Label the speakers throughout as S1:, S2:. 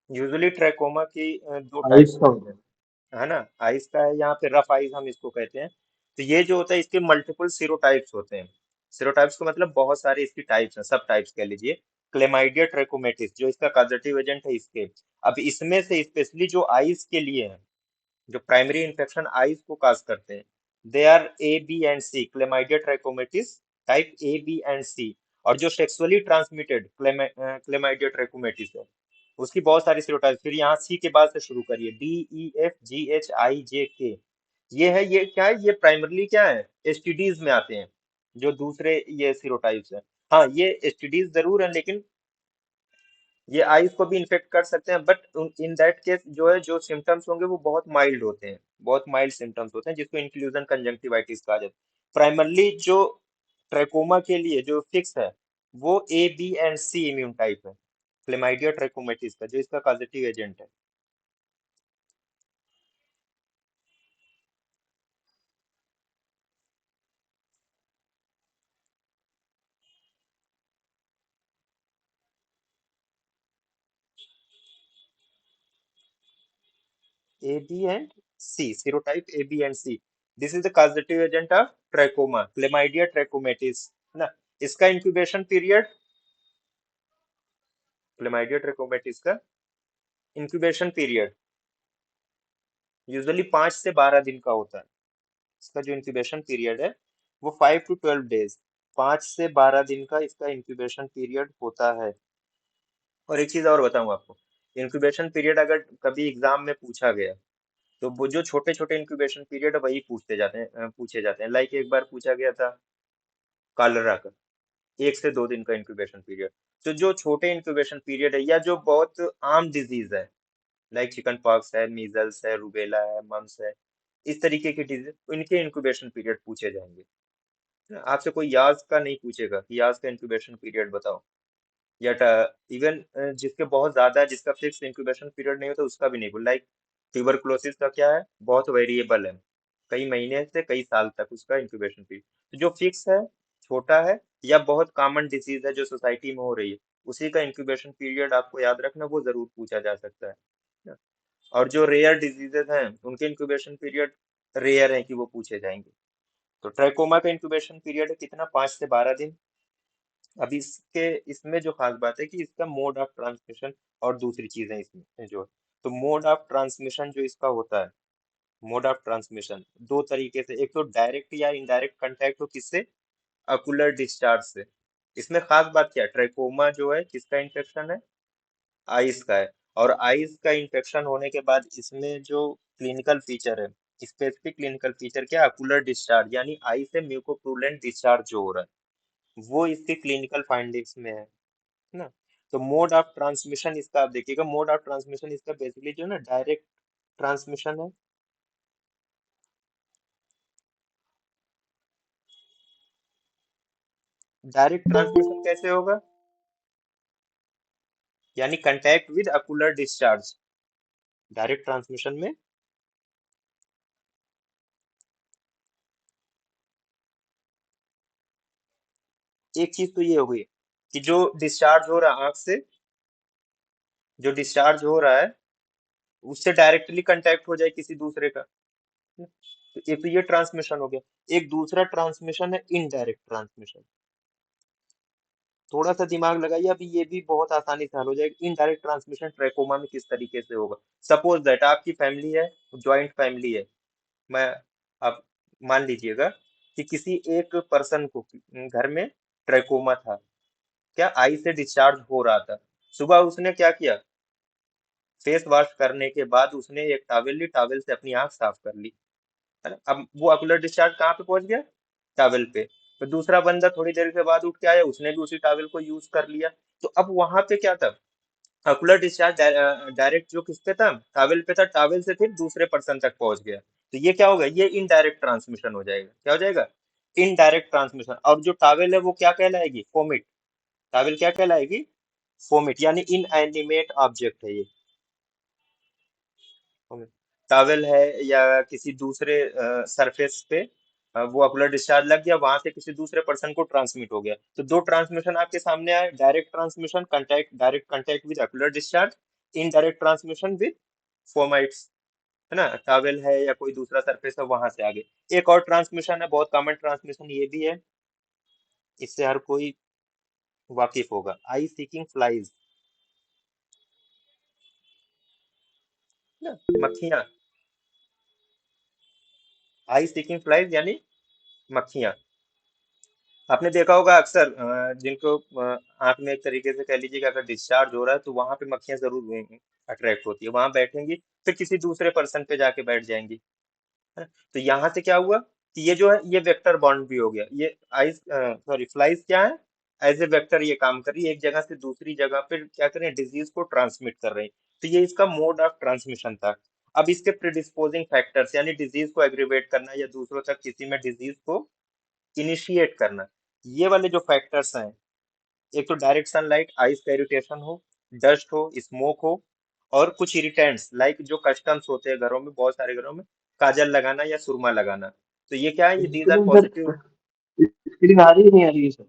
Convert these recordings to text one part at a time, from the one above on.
S1: Usually trachoma की दो
S2: ice
S1: types
S2: का
S1: होते हैं, है ना। आइस का है, यहाँ पे रफ आइस हम इसको कहते हैं। तो ये जो होता है इसके मल्टीपल सीरोटाइप्स होते हैं। सीरोटाइप्स को मतलब बहुत सारे इसकी टाइप्स हैं, सब टाइप्स कह लीजिए। क्लेमाइडिया ट्रैकोमेटिस जो इसका कॉजेटिव एजेंट है इसके, अब इसमें से स्पेशली जो आइस के लिए है, जो प्राइमरी इन्फेक्शन आइज को काज करते हैं, they are A B and C, chlamydia trachomatis type A B and C. और जो सेक्सुअली ट्रांसमिटेड क्लेमाइडिया ट्रैकोमेटिस है, उसकी बहुत सारी सीरोटाइप। फिर यहाँ सी के बाद से शुरू करिए, D E F G H I J K. ये है, ये क्या है, ये प्राइमरली क्या है, एसटीडीज में आते हैं, जो दूसरे ये सीरोटाइप्स हैं। हाँ, ये एसटीडीज जरूर है, लेकिन ये आईज को भी इन्फेक्ट कर सकते हैं, बट इन दैट केस जो है, जो सिम्टम्स होंगे वो बहुत माइल्ड होते हैं, बहुत माइल्ड सिम्टम्स होते हैं, जिसको इंक्लूजन कंजंक्टिवाइटिस कहा जाता है। प्राइमरली जो ट्रैकोमा के लिए जो फिक्स है, वो A B and C immune type है, क्लेमाइडिया ट्रैकोमेटिस का, जो इसका कॉजेटिव एजेंट है। A B and C, serotype A B and C, this is the causative agent of trachoma, chlamydia trachomatis, है ना। इसका इंक्यूबेशन पीरियड, क्लेमाइडिया ट्रैकोमेटिस का incubation period usually 5 से 12 दिन का होता है। इसका जो इंक्यूबेशन पीरियड है वो 5 to 12 डेज, 5 से 12 दिन का इसका इंक्यूबेशन पीरियड होता है। और एक चीज और बताऊं आपको, इंक्यूबेशन पीरियड अगर कभी एग्जाम में पूछा गया, तो वो जो छोटे छोटे इंक्यूबेशन पीरियड है वही पूछे जाते हैं। लाइक एक बार पूछा गया था कॉलरा का, 1 से 2 दिन का इंक्यूबेशन पीरियड। तो जो छोटे इंक्यूबेशन पीरियड है, या जो बहुत आम डिजीज है, लाइक चिकन पॉक्स है, मीजल्स है, रूबेला है, मम्स है, इस तरीके की डिजीज, इनके इंक्यूबेशन पीरियड पूछे जाएंगे। आपसे कोई याज का नहीं पूछेगा कि याज का इंक्यूबेशन पीरियड बताओ, या इवन जिसके बहुत ज्यादा है, जिसका फिक्स इंक्यूबेशन पीरियड नहीं होता, उसका भी नहीं बोल। लाइक ट्यूबरकुलोसिस का क्या है, बहुत वेरिएबल है, कई महीने से कई साल तक उसका इंक्यूबेशन पीरियड। तो जो फिक्स है, छोटा है, या बहुत कॉमन डिसीज है जो सोसाइटी में हो रही है, उसी का इंक्यूबेशन पीरियड आपको याद रखना, वो जरूर पूछा जा सकता है। और जो रेयर डिजीजेज हैं उनके इंक्यूबेशन पीरियड रेयर है कि वो पूछे जाएंगे। तो ट्राइकोमा का इंक्यूबेशन पीरियड है कितना, 5 से 12 दिन। अब इसके इसमें जो खास बात है कि इसका मोड ऑफ ट्रांसमिशन और दूसरी चीजें इसमें जो, तो मोड ऑफ ट्रांसमिशन जो इसका होता है, मोड ऑफ ट्रांसमिशन दो तरीके से, एक तो डायरेक्ट या इनडायरेक्ट कांटेक्ट हो, किससे, अकुलर डिस्चार्ज से। इसमें खास बात क्या है, ट्राइकोमा जो है किसका इन्फेक्शन है, आइस का है। और आइस का इन्फेक्शन होने के बाद इसमें जो क्लिनिकल फीचर है, स्पेसिफिक क्लिनिकल फीचर क्या है, अकुलर डिस्चार्ज, यानी आई से म्यूकोप्रूलेंट डिस्चार्ज जो हो रहा है, वो इसके क्लिनिकल फाइंडिंग्स में है ना। तो मोड ऑफ ट्रांसमिशन इसका आप देखिएगा, मोड ऑफ ट्रांसमिशन इसका बेसिकली जो है ना, डायरेक्ट ट्रांसमिशन है। डायरेक्ट ट्रांसमिशन कैसे होगा, यानी contact with ocular discharge, direct transmission में। एक चीज तो ये हो गई कि जो डिस्चार्ज हो रहा है आंख से, जो डिस्चार्ज हो रहा है उससे डायरेक्टली कांटेक्ट हो जाए किसी दूसरे का, तो एक तो ये ट्रांसमिशन हो गया। एक दूसरा ट्रांसमिशन है इनडायरेक्ट ट्रांसमिशन। थोड़ा सा दिमाग लगाइए, अभी ये भी बहुत आसानी से हल हो जाएगा। इनडायरेक्ट ट्रांसमिशन ट्रैकोमा में किस तरीके से होगा, सपोज दैट आपकी फैमिली है, ज्वाइंट फैमिली है। मैं, आप मान लीजिएगा कि किसी एक पर्सन को घर में ट्रैकोमा था, क्या आई से डिस्चार्ज हो रहा था, सुबह उसने क्या किया, फेस वॉश करने के बाद उसने एक टॉवेल ली, टॉवेल से अपनी आंख साफ कर ली, है ना। अब वो अकुलर डिस्चार्ज कहाँ पे पहुंच गया, टॉवेल पे। तो दूसरा बंदा थोड़ी देर के बाद उठ के आया, उसने भी उसी टॉवेल को यूज कर लिया। तो अब वहां पे क्या था, अकुलर डिस्चार्ज डायरेक्ट जो किस पे था, टॉवेल पे था, टॉवेल से फिर दूसरे पर्सन तक पहुंच गया। तो ये क्या होगा, ये इनडायरेक्ट ट्रांसमिशन हो जाएगा। क्या हो जाएगा, इनडायरेक्ट ट्रांसमिशन। और जो टॉवेल है वो क्या कहलाएगी, फोमिट। टॉवेल क्या कहलाएगी, फोमिट, यानी इनएनिमेट ऑब्जेक्ट है ये। टॉवेल है या किसी दूसरे सरफेस पे, वो अकुलर डिस्चार्ज लग गया, वहां से किसी दूसरे पर्सन को ट्रांसमिट हो गया। तो दो ट्रांसमिशन आपके सामने आए, direct transmission, contact, direct contact with ocular discharge, indirect transmission with fomites, है ना, टावेल है या कोई दूसरा सरफेस है वहां से आगे। एक और ट्रांसमिशन है, बहुत कॉमन ट्रांसमिशन ये भी है, इससे हर कोई वाकिफ होगा, आई सीकिंग फ्लाइज, ना, मक्खियां, आई सीकिंग फ्लाइज यानी मक्खियां। आपने देखा होगा अक्सर जिनको आंख में एक तरीके से कह लीजिए कि अगर डिस्चार्ज हो रहा है तो वहां पे मक्खियां जरूर अट्रैक्ट होती है, वहां बैठेंगी, फिर किसी दूसरे पर्सन पे जाके बैठ जाएंगी, है ना? तो यहाँ से क्या हुआ कि ये जो है ये वेक्टर बॉन्ड भी हो गया, ये आइस सॉरी फ्लाइज क्या है, एज ए वेक्टर ये काम कर रही है, एक जगह से दूसरी जगह पे क्या कर रहे हैं, डिजीज को ट्रांसमिट कर रही है। तो ये इसका मोड ऑफ ट्रांसमिशन था। अब इसके प्रिडिस्पोजिंग फैक्टर्स यानी डिजीज को एग्रीवेट करना या दूसरों तक किसी में डिजीज को इनिशिएट करना, ये वाले जो फैक्टर्स हैं, एक तो डायरेक्ट सनलाइट, आइस का इरिटेशन हो, डस्ट हो, स्मोक हो, और कुछ इरिटेंट्स लाइक जो कस्टम्स होते हैं घरों में, बहुत सारे घरों में काजल लगाना या सुरमा लगाना, तो ये क्या है, ये these are
S2: screen sir,
S1: positive.
S2: Screen आ रही है नहीं आ रही है सर?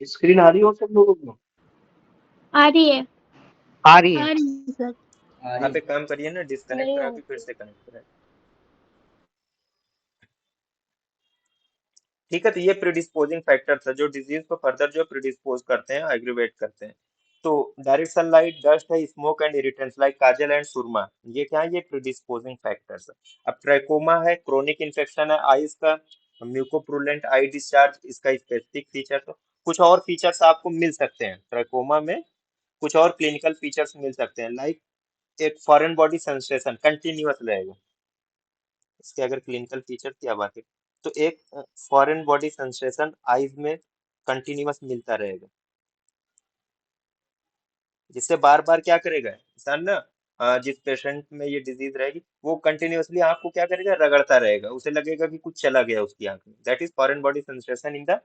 S2: स्क्रीन आ रही हो सब लोगों को?
S3: आ रही है।
S2: आ रही
S3: आ
S2: है।
S3: रही है सर।
S2: आ रही
S1: आप
S2: है।
S1: एक काम करिए ना, डिस्कनेक्ट
S3: नहीं
S1: करा
S3: आ
S1: के फिर
S3: रही।
S1: से कनेक्ट करें। ठीक है, तो ये प्रिडिस्पोजिंग फैक्टर्स है जो डिजीज को फर्दर जो प्रिडिस्पोज करते हैं, एग्रीवेट करते हैं। तो डायरेक्ट सनलाइट, डस्ट है, smoke and irritants like kajal and surma, ये क्या है, ये प्रिडिस्पोजिंग फैक्टर्स है। अब ट्रैकोमा है, क्रोनिक इन्फेक्शन है आईज का, म्यूकोप्रूलेंट आई डिस्चार्ज इसका स्पेसिफिक फीचर, तो कुछ और फीचर्स आपको मिल सकते हैं ट्रैकोमा में, कुछ और क्लिनिकल फीचर्स मिल सकते हैं लाइक एक फॉरेन बॉडी सेंसेशन कंटिन्यूअस रहेगा, इसके अगर क्लिनिकल फीचर की बात है तो एक फॉरेन बॉडी सेंसेशन आईज में कंटिन्यूअस मिलता रहेगा, जिससे बार बार क्या करेगा इंसान ना, जिस पेशेंट में ये डिजीज रहेगी वो कंटिन्यूअसली आंख को क्या करेगा, रगड़ता रहेगा, उसे लगेगा कि कुछ चला गया उसकी आंख में, that is foreign body sensation in the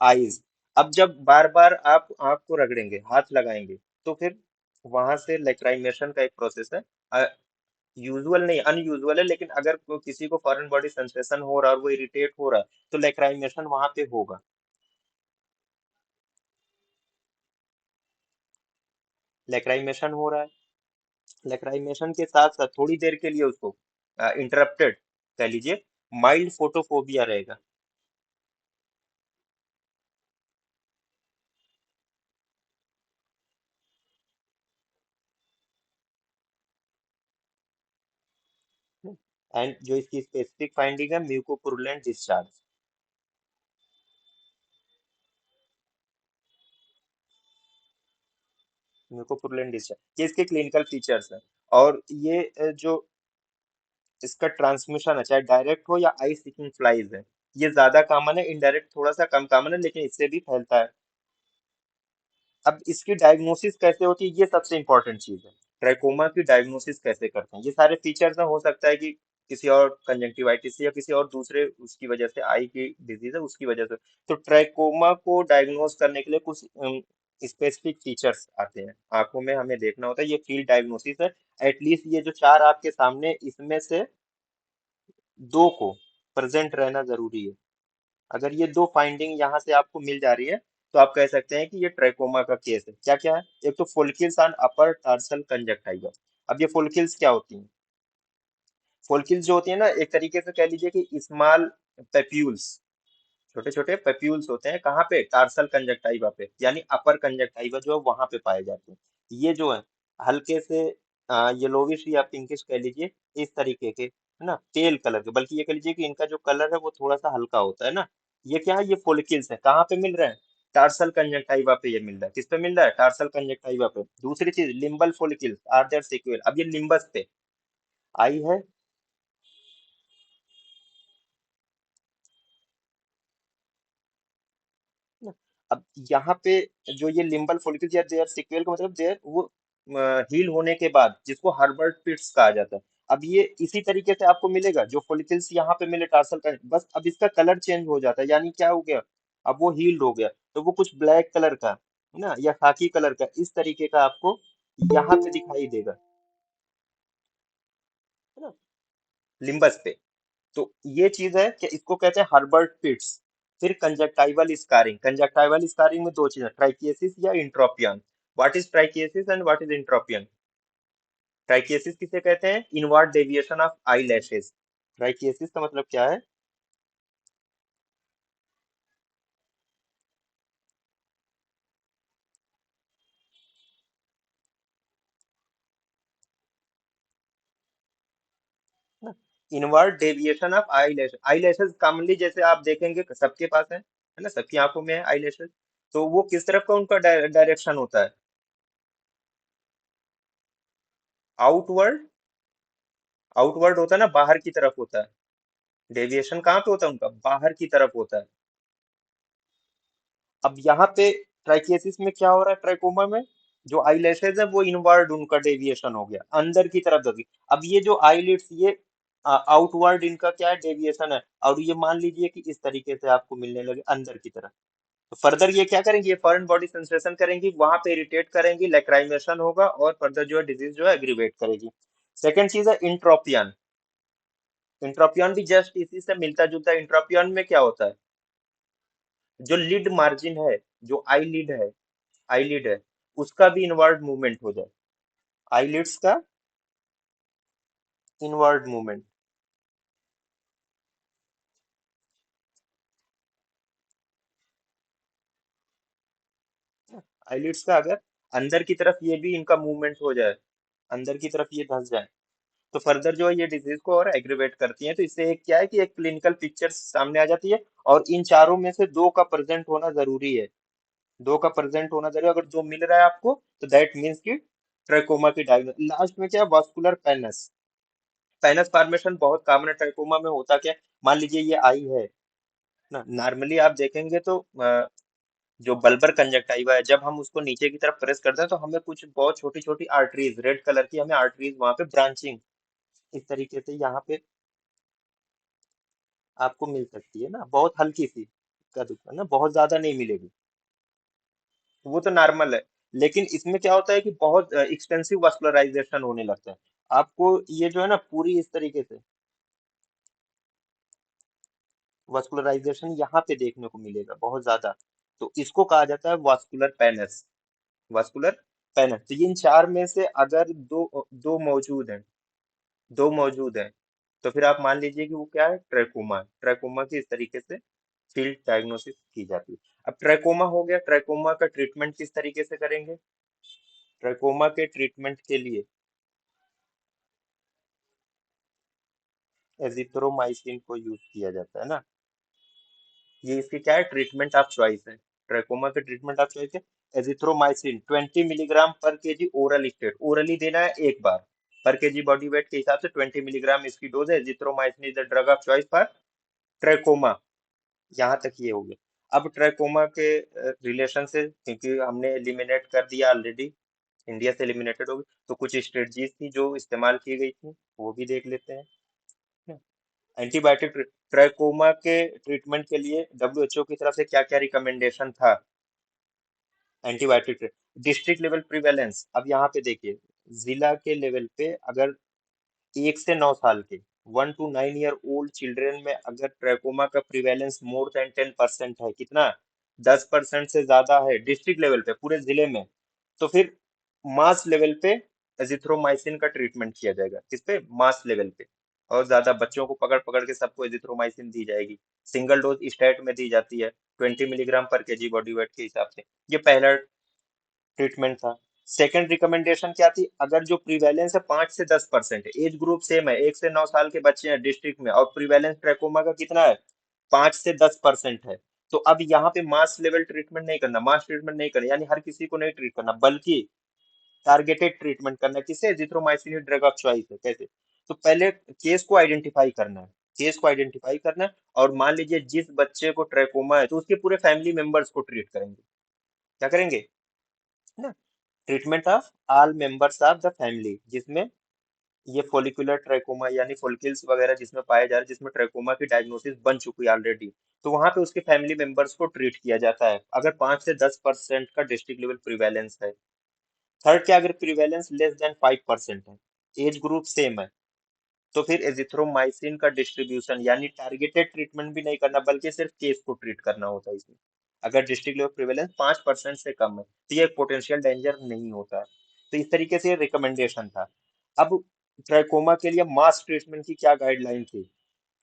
S1: eyes. अब जब बार बार आप आंख को रगड़ेंगे, हाथ लगाएंगे, तो फिर वहां से लेक्राइमेशन का एक प्रोसेस है, यूजुअल नहीं अनयूजुअल है, लेकिन अगर किसी को फॉरेन बॉडी सेंसेशन हो रहा है और वो इरिटेट हो रहा है तो लेक्राइमेशन वहां पे होगा, लेक्राइमेशन हो रहा है, लेक्राइमेशन के साथ साथ थोड़ी देर के लिए उसको इंटरप्टेड कह लीजिए, माइल्ड फोटोफोबिया रहेगा। एंड जो इसकी स्पेसिफिक फाइंडिंग है, म्यूकोपुरुलेंट डिस्चार्ज, म्यूकोपुरुलेंट डिस्चार्ज ये इसके क्लिनिकल फीचर्स हैं। और ये जो इसका ट्रांसमिशन है, चाहे डायरेक्ट हो या आई सीकिंग फ्लाइज है, ये ज्यादा कॉमन है, इनडायरेक्ट थोड़ा सा कम कॉमन है, लेकिन इससे भी फैलता है। अब इसकी डायग्नोसिस कैसे होती है, ये सबसे इंपॉर्टेंट चीज है, ट्रैकोमा की डायग्नोसिस कैसे करते हैं, ये सारे फीचर्स में हो सकता है कि किसी और कंजंक्टिवाइटिस या किसी और दूसरे उसकी वजह से, आई की डिजीज है उसकी वजह से, तो ट्रैकोमा को डायग्नोस करने के लिए कुछ स्पेसिफिक फीचर्स आते हैं, आंखों में हमें देखना होता है, ये फील्ड डायग्नोसिस है। एटलीस्ट ये जो चार आपके सामने, इसमें से दो को प्रेजेंट रहना जरूरी है। अगर ये दो फाइंडिंग यहाँ से आपको मिल जा रही है तो आप कह सकते हैं कि ये ट्रैकोमा का केस है। क्या क्या है, एक तो follicles on upper tarsal conjunctiva. अब ये फोलिकल्स क्या होती हैं, फोलिकल्स जो होती है ना, एक तरीके से कह लीजिए कि स्मॉल पेप्यूल्स, छोटे छोटे पेप्यूल्स होते हैं, कहाँ पे, टार्सल कंजक्टिवा पे, यानी अपर कंजक्टिवा जो है वहां पे पाए जाते हैं। ये जो है हल्के से येलोविश या पिंकिश कह लीजिए, इस तरीके के, है ना, पेल कलर के, बल्कि ये कह लीजिए कि इनका जो कलर है वो थोड़ा सा हल्का होता है ना। ये क्या है, ये फोलिकल्स है, कहाँ पे मिल रहे हैं, टार्सल कंजक्टिवा पे ये मिल रहा है, किस पे मिल रहा है, टार्सल कंजक्टिवा पे। दूसरी चीज, limbal follicles are there sequel, अब ये लिम्बस पे आई है। ना। अब यहाँ पे जो ये लिम्बल फोलिकल्स या देयर सिक्वेल का मतलब देयर वो हील होने के बाद, जिसको हर्बर्ट पिट्स कहा जाता है। अब ये इसी तरीके से आपको मिलेगा, जो फोलिकल्स यहाँ पे मिले टार्सल का, बस अब इसका कलर चेंज हो जाता है, यानी क्या हो गया, अब वो हील्ड हो गया, तो वो कुछ ब्लैक कलर का, है ना, या खाकी कलर का, इस तरीके का आपको यहाँ पे दिखाई देगा, है ना, लिम्बस पे। तो ये चीज है कि इसको कहते हैं हर्बर्ट पिट्स। फिर कंजक्टाइवल स्कारिंग, कंजक्टाइवल स्कारिंग में दो चीजें, ट्राइकिएसिस या entropion. What is trichiasis and what is entropion? Trichiasis किसे कहते हैं? Inward deviation of eye lashes. Trichiasis का मतलब क्या है? Inward deviation of eye lashes. Eye lashes commonly जैसे आप देखेंगे सबके पास है ना, सबकी आंखों में है आई लैशेस। तो वो किस तरफ का उनका डायरेक्शन होता है? आउटवर्ड। आउटवर्ड होता है ना, बाहर की तरफ होता है। डेविएशन कहाँ पे होता है उनका? बाहर की तरफ होता है। अब यहाँ पे ट्राइकिएसिस में क्या हो रहा है? ट्राइकोमा में जो आईलैशेज है वो इनवर्ड उनका डेविएशन हो गया, अंदर की तरफ होगी। अब ये जो आईलिड्स, ये आउटवर्ड इनका क्या है? डेविएशन है। और ये मान लीजिए कि इस तरीके से आपको मिलने लगे अंदर की तरफ। तो फर्दर ये क्या करेंगे? ये फॉरेन बॉडी सेंसेशन करेंगी, वहां पे इरिटेट करेंगी, लैक्राइमेशन होगा, और फर्दर जो है डिजीज जो है एग्रीवेट करेगी। सेकेंड चीज है इंट्रोपियन। इंट्रोपियन भी जस्ट इसी से मिलता जुलता है। इंट्रोपियन में क्या होता है? जो लिड मार्जिन है, जो आई लिड है, आईलिड है, उसका भी इनवर्ड मूवमेंट हो जाए। आईलिड्स का इनवर्ड मूवमेंट। आईलिड्स का अगर अंदर की तरफ ये भी इनका मूवमेंट हो जाए, अंदर की तरफ ये धंस जाए, तो फर्दर जो है ये डिजीज को और एग्रीवेट करती है। तो इससे एक क्या है कि एक क्लिनिकल पिक्चर सामने आ जाती है। और इन चारों में से दो का प्रेजेंट होना जरूरी है। दो का प्रेजेंट होना जरूरी है। अगर दो मिल रहा है आपको तो दैट मीन्स कि ट्राइकोमा की डायग्नोस। लास्ट में क्या? वास्कुलर पैनस। पैनस फॉर्मेशन बहुत कॉमन है ट्राइकोमा में। होता क्या है? मान लीजिए ये आई है ना, नॉर्मली आप देखेंगे तो जो बल्बर कंजक्टाइवा है, जब हम उसको नीचे की तरफ प्रेस करते हैं तो हमें कुछ बहुत छोटी छोटी आर्टरीज, रेड कलर की हमें आर्टरीज वहां पे ब्रांचिंग इस तरीके से यहाँ पे आपको मिल सकती है ना, बहुत हल्की सी का दुखा ना, बहुत ज्यादा नहीं मिलेगी। वो तो नॉर्मल है। लेकिन इसमें क्या होता है कि बहुत एक्सटेंसिव वास्कुलराइजेशन होने लगता है। आपको ये जो है ना पूरी इस तरीके से वास्कुलराइजेशन यहाँ पे देखने को मिलेगा बहुत ज्यादा। तो इसको कहा जाता है वास्कुलर पैनस। Vascular panel. तो इन चार में से अगर दो दो मौजूद हैं, दो मौजूद हैं, तो फिर आप मान लीजिए कि वो क्या है? ट्रैकोमा है। ट्रैकोमा की इस तरीके से फील्ड डायग्नोसिस की जाती है। अब ट्रैकोमा हो गया, ट्रैकोमा का ट्रीटमेंट किस तरीके से करेंगे? ट्रैकोमा के ट्रीटमेंट के लिए एजिथ्रोमाइसिन को यूज किया जाता है ना। ये इसकी क्या है? ट्रीटमेंट ऑफ चॉइस है। ट्रैकोमा के ट्रीटमेंट ऑफ चॉइस है एजिथ्रोमाइसिन 20 मिलीग्राम पर केजी ओरल स्टेट। ओरली देना है एक बार। पर केजी बॉडी वेट के हिसाब से 20 मिलीग्राम इसकी डोज है। Azithromycin is the drug of choice for trachoma. यहाँ तक ये हो गया। अब ट्रैकोमा के रिलेशन से, क्योंकि हमने एलिमिनेट कर दिया ऑलरेडी, इंडिया से एलिमिनेटेड हो गई, तो कुछ स्ट्रेटजीज थी जो इस्तेमाल की गई थी, वो भी देख लेते हैं। एंटीबायोटिक ट्रैकोमा के ट्रीटमेंट के लिए डब्ल्यूएचओ की तरफ से क्या क्या रिकमेंडेशन था? Antibiotic district level prevalence. अब यहाँ पे देखिए, जिला के लेवल पे अगर 1 से 9 साल के 1 to 9 ईयर ओल्ड चिल्ड्रन में अगर ट्रैकोमा का प्रिवेलेंस मोर देन 10% है, कितना? 10% से ज्यादा है डिस्ट्रिक्ट लेवल पे पूरे जिले में, तो फिर मास लेवल पे एजिथ्रोमाइसिन का ट्रीटमेंट किया जाएगा। किस पे? मास लेवल पे। और ज्यादा बच्चों को पकड़ पकड़ के सबको एजिथ्रोमाइसिन दी जाएगी। सिंगल डोज स्टेट में दी जाती है 20 मिलीग्राम पर केजी बॉडी वेट के हिसाब से। ये पहला ट्रीटमेंट था। सेकंड रिकमेंडेशन क्या थी? अगर जो प्रीवैलेंस है 5 से 10% है, एज ग्रुप सेम है, 1 से 9 साल के बच्चे हैं डिस्ट्रिक्ट में, और प्रीवैलेंस ट्रैकोमा का कितना है? 5 से 10% है। तो अब यहाँ पे मास लेवल ट्रीटमेंट नहीं करना, मास ट्रीटमेंट नहीं करना, यानी हर किसी को नहीं ट्रीट करना, बल्कि टारगेटेड ट्रीटमेंट करना है। किसे? जिथ्रोमाइसिन ड्रग ऑफ चॉइस है। कैसे? तो पहले केस को आइडेंटिफाई करना है। केस को आइडेंटिफाई करना है, और मान लीजिए जिस बच्चे को ट्रैकोमा है तो उसके पूरे फैमिली मेंबर्स को ट्रीट करेंगे। क्या करेंगे? है ना, treatment of all members of the family, जिसमें ये फोलिकुलर ट्रैकोमा यानी फोलिकल्स वगैरह जिसमें पाए जा रहे हैं, जिसमें ट्रैकोमा की डायग्नोसिस बन चुकी है ऑलरेडी, तो वहां पे उसके फैमिली मेंबर्स को ट्रीट किया जाता है अगर 5 से 10% का डिस्ट्रिक्ट लेवल प्रिवेलेंस है। थर्ड क्या? अगर प्रिवेलेंस लेस देन 5% है, एज ग्रुप सेम है, तो फिर एजिथ्रोमाइसिन का डिस्ट्रीब्यूशन यानी टारगेटेड ट्रीटमेंट भी नहीं करना बल्कि सिर्फ केस को ट्रीट करना होता है इसमें। अगर डिस्ट्रिक्ट लेवल प्रिवेलेंस 5% से कम है तो ये एक पोटेंशियल डेंजर नहीं होता है। तो इस तरीके से रिकमेंडेशन था। अब ट्राइकोमा के लिए मास ट्रीटमेंट की क्या गाइडलाइन थी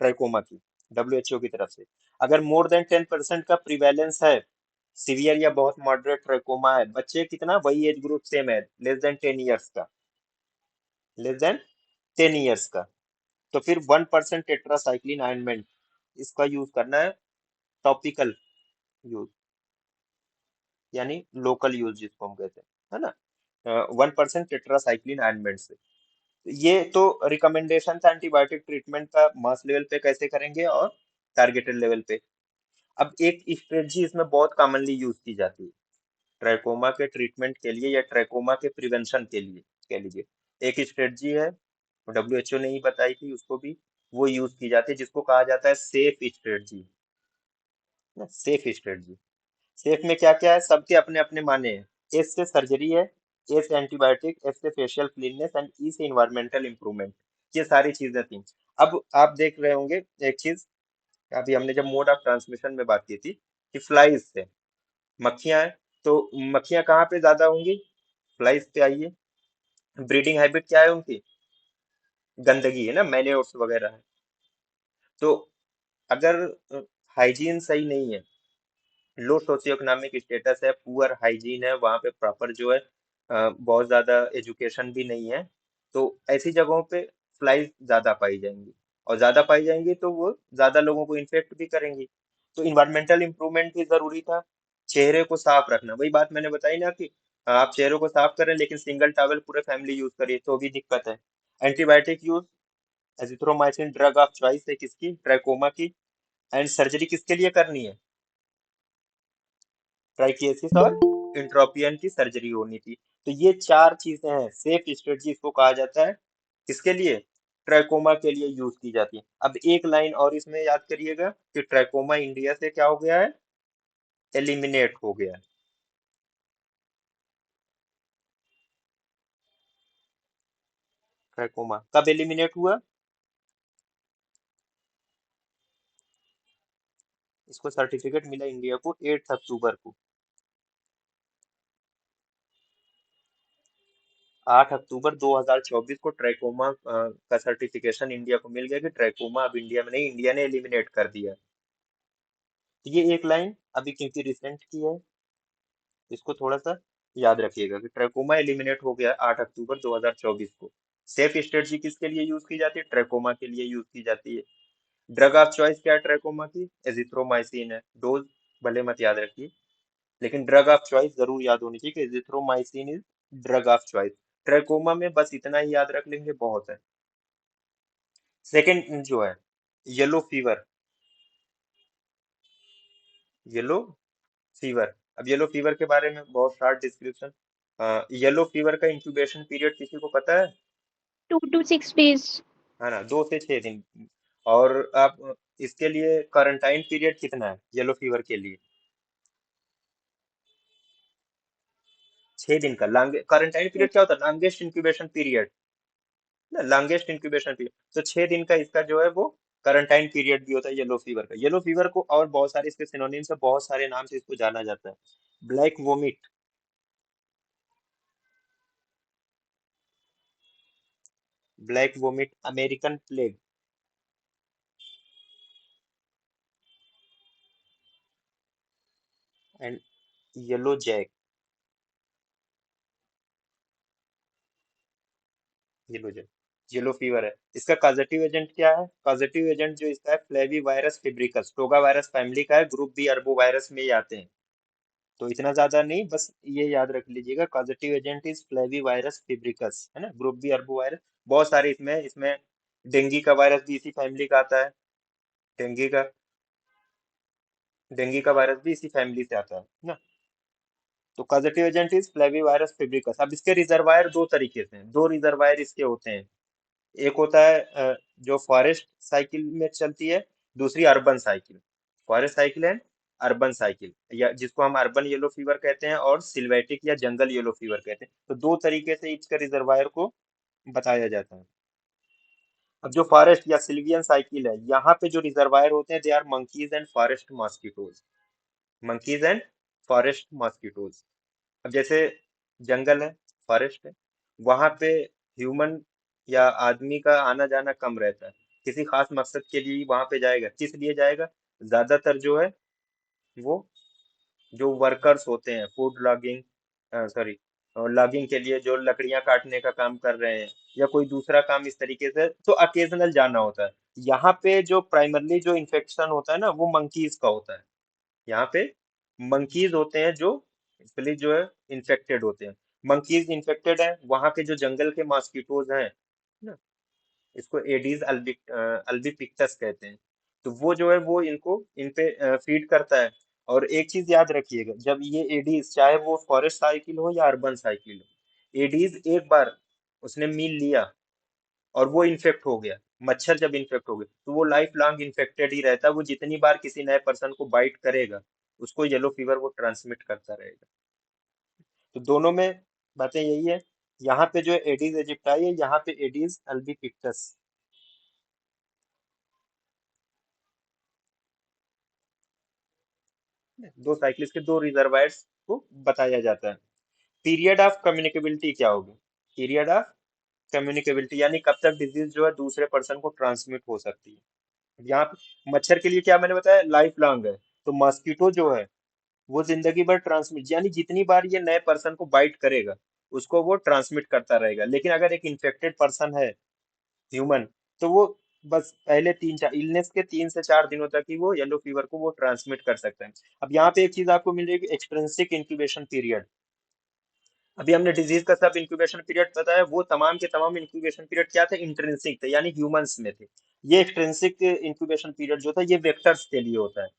S1: ट्राइकोमा की डब्ल्यूएचओ की तरफ से? अगर मोर देन 10% का प्रिवेलेंस है, सीवियर या बहुत मॉडरेट ट्राइकोमा है, बच्चे कितना वही एज ग्रुप सेम है, लेस देन 10 इयर्स का, तो फिर 1% टेट्रासाइक्लिन ऑइंटमेंट इसका यूज करना है, टॉपिकल यूज यानी लोकल यूज जिसको हम कहते हैं, है ना, 1% टेट्रासाइक्लिन ऑइंटमेंट से। ये तो रिकमेंडेशन था एंटीबायोटिक ट्रीटमेंट का मास लेवल पे कैसे करेंगे और टारगेटेड लेवल पे। अब एक स्ट्रेटजी इसमें बहुत कॉमनली यूज की जाती है ट्राइकोमा के ट्रीटमेंट के लिए या ट्राइकोमा के प्रिवेंशन के लिए, कह लीजिए। एक स्ट्रेटजी है, डब्ल्यूएचओ ने ही बताई थी उसको भी, वो यूज की जाती है जिसको कहा जाता है safe strategy. Safe strategy, safe में क्या क्या है, सबके अपने अपने माने हैं। एस से सर्जरी है, ए से एंटीबायोटिक, एस से फेशियल क्लीननेस एंड ई से इन्वायरमेंटल इंप्रूवमेंट। ये सारी चीजें थी। अब आप देख रहे होंगे एक चीज, अभी हमने जब मोड ऑफ ट्रांसमिशन में बात की थी कि फ्लाइज से, मक्खियां हैं, तो मक्खियां कहाँ पे ज्यादा होंगी? फ्लाइज पे आइए। ब्रीडिंग हैबिट क्या है उनकी? गंदगी है ना, मैन्योर्स वगैरह है। तो अगर हाइजीन सही नहीं है, लो सोशियो इकोनॉमिक स्टेटस है, पुअर हाइजीन है, वहाँ पे प्रॉपर जो है बहुत ज्यादा एजुकेशन भी नहीं है, तो ऐसी जगहों पे फ्लाइज ज्यादा पाई जाएंगी, और ज्यादा पाई जाएंगी तो वो ज्यादा लोगों को इन्फेक्ट भी करेंगी। तो इन्वायरमेंटल इंप्रूवमेंट भी जरूरी था। चेहरे को साफ रखना, वही बात मैंने बताई ना कि आप चेहरे को साफ करें लेकिन सिंगल टॉवल पूरे फैमिली यूज करिए तो भी दिक्कत है। Antibiotic use, azithromycin drug of choice है किसकी? ट्राइकोमा की। एंड सर्जरी किसके लिए करनी है? ट्राइकिएसिस और इंट्रोपियन की सर्जरी होनी थी। तो ये चार चीजें हैं, सेफ स्ट्रेटजी इसको कहा जाता है। किसके लिए? ट्राइकोमा के लिए यूज की जाती है। अब एक लाइन और इसमें याद करिएगा कि ट्राइकोमा इंडिया से क्या हो गया है? एलिमिनेट हो गया है। ट्राइकोमा कब एलिमिनेट हुआ? इसको सर्टिफिकेट मिला इंडिया को 8 अक्टूबर को। 8 अक्टूबर 2024 को ट्राइकोमा का सर्टिफिकेशन इंडिया को मिल गया कि ट्राइकोमा अब इंडिया में नहीं, इंडिया ने एलिमिनेट कर दिया। तो ये एक लाइन अभी क्योंकि रिसेंट की है, इसको थोड़ा सा याद रखिएगा कि ट्रैकोमा एलिमिनेट हो गया 8 अक्टूबर 2024 को। सेफ स्ट्रेटजी किसके लिए यूज की जाती है? ट्रैकोमा के लिए यूज की जाती है। ड्रग ऑफ चॉइस क्या है ट्रैकोमा की? एजिथ्रोमाइसिन है। डोज भले मत याद रखिए, लेकिन ड्रग ऑफ चॉइस जरूर याद होनी चाहिए कि azithromycin is drug of choice. Trachoma में बस इतना ही याद रख लेंगे बहुत है। सेकेंड जो है येलो फीवर, येलो फीवर। अब येलो फीवर के बारे में बहुत शार्ट डिस्क्रिप्शन। येलो फीवर का इंक्यूबेशन पीरियड किसी को पता है?
S3: 2 to 6 days.
S1: है ना, 2 से 6 दिन। और आप इसके लिए क्वारंटाइन पीरियड कितना है येलो फीवर के लिए? 6 दिन का लॉन्ग क्वारंटाइन पीरियड क्या होता है? लॉन्गेस्ट इंक्यूबेशन पीरियड ना, लॉन्गेस्ट इंक्यूबेशन पीरियड। तो 6 दिन का इसका जो है वो क्वारंटाइन पीरियड भी होता है येलो फीवर का। येलो फीवर को और बहुत सारे इसके सिनोनिम्स है, बहुत सारे नाम से इसको जाना जाता है। Black vomit, black vomit, American plague and yellow jack, yellow jack, yellow fever है। इसका कॉजेटिव एजेंट क्या है? कॉजेटिव एजेंट जो इसका है flavivirus febricis, togavirus family का है, ग्रुप बी अरबो वायरस में ही आते हैं। तो इतना ज्यादा नहीं, बस ये याद रख लीजिएगा positive agent is flavivirus febricis, है ना, ग्रुप बी अर्बो वायरस। बहुत सारे इसमें इसमें डेंगू का वायरस भी इसी फैमिली का आता है। डेंगू का डेंगू का वायरस भी इसी फैमिली से आता है ना। तो positive agent is flavivirus febricis. अब इसके रिजर्वायर दो तरीके से हैं, दो रिजर्वायर इसके होते हैं। एक होता है जो फॉरेस्ट साइकिल में चलती है, दूसरी urban cycle. Forest cycle and urban cycle, या जिसको हम अर्बन येलो फीवर कहते हैं और सिल्वेटिक या जंगल येलो फीवर कहते हैं। तो दो तरीके से इसका रिजर्वायर को बताया जाता है। अब जो फॉरेस्ट या सिल्वियन साइकिल है, यहाँ पे जो रिजर्वायर होते हैं, they are monkeys and forest mosquitoes. Monkeys and forest mosquitoes. अब जैसे जंगल है, फॉरेस्ट है, वहां पे ह्यूमन या आदमी का आना जाना कम रहता है। किसी खास मकसद के लिए वहां पे जाएगा, किस लिए जाएगा? ज्यादातर जो है वो जो वर्कर्स होते हैं फूड लॉगिंग, सॉरी, लॉगिंग के लिए जो लकड़ियां काटने का काम कर रहे हैं, या कोई दूसरा काम इस तरीके से, तो अकेजनल जाना होता है। यहाँ पे जो प्राइमरली जो इन्फेक्शन होता है ना, वो मंकीज का होता है। यहाँ पे मंकीज होते हैं जो इसलिए जो है इन्फेक्टेड होते हैं। मंकीज इन्फेक्टेड है, वहां के जो जंगल के मॉस्किटोज हैं ना, इसको एडीज अल्बिपिक्टस कहते हैं। तो वो जो है वो इनको इन पे फीड करता है। और एक चीज याद रखिएगा, जब ये एडीज, चाहे वो फॉरेस्ट साइकिल हो या अर्बन साइकिल हो, एडीज एक बार उसने मील लिया और वो इन्फेक्ट हो गया, मच्छर जब इन्फेक्ट हो गया, तो वो लाइफ लॉन्ग इन्फेक्टेड ही रहता है। वो जितनी बार किसी नए पर्सन को बाइट करेगा, उसको येलो फीवर वो ट्रांसमिट करता रहेगा। तो दोनों में बातें यही है। यहाँ पे जो है एडीज एजिप्टाई है, यहाँ पे एडीज अल्बिपिक्टस। दो साइक्लिस्ट के दो रिजर्वायर्स को बताया जाता है। पीरियड ऑफ कम्युनिकेबिलिटी क्या होगी? पीरियड ऑफ कम्युनिकेबिलिटी यानी कब तक डिजीज जो है दूसरे पर्सन को ट्रांसमिट हो सकती है। यहाँ पे मच्छर के लिए क्या मैंने बताया, लाइफ लॉन्ग है। तो मॉस्किटो जो है वो जिंदगी भर ट्रांसमिट, यानी जितनी बार ये नए पर्सन को बाइट करेगा, उसको वो ट्रांसमिट करता रहेगा। लेकिन अगर एक इन्फेक्टेड पर्सन है, ह्यूमन, तो वो बस पहले 3 से 4 दिनों तक ही वो येलो फीवर को वो ट्रांसमिट कर सकते हैं। अब यहाँ पे एक चीज आपको मिल जाएगी, एक्सट्रिंसिक इंक्यूबेशन पीरियड। अभी हमने डिजीज का सब इंक्यूबेशन पीरियड बताया, वो तमाम के तमाम इंक्यूबेशन पीरियड क्या थे? इंट्रिंसिक थे, यानी ह्यूमंस में थे। ये एक्सट्रिंसिक इंक्यूबेशन पीरियड जो था, ये वेक्टर्स के लिए होता है।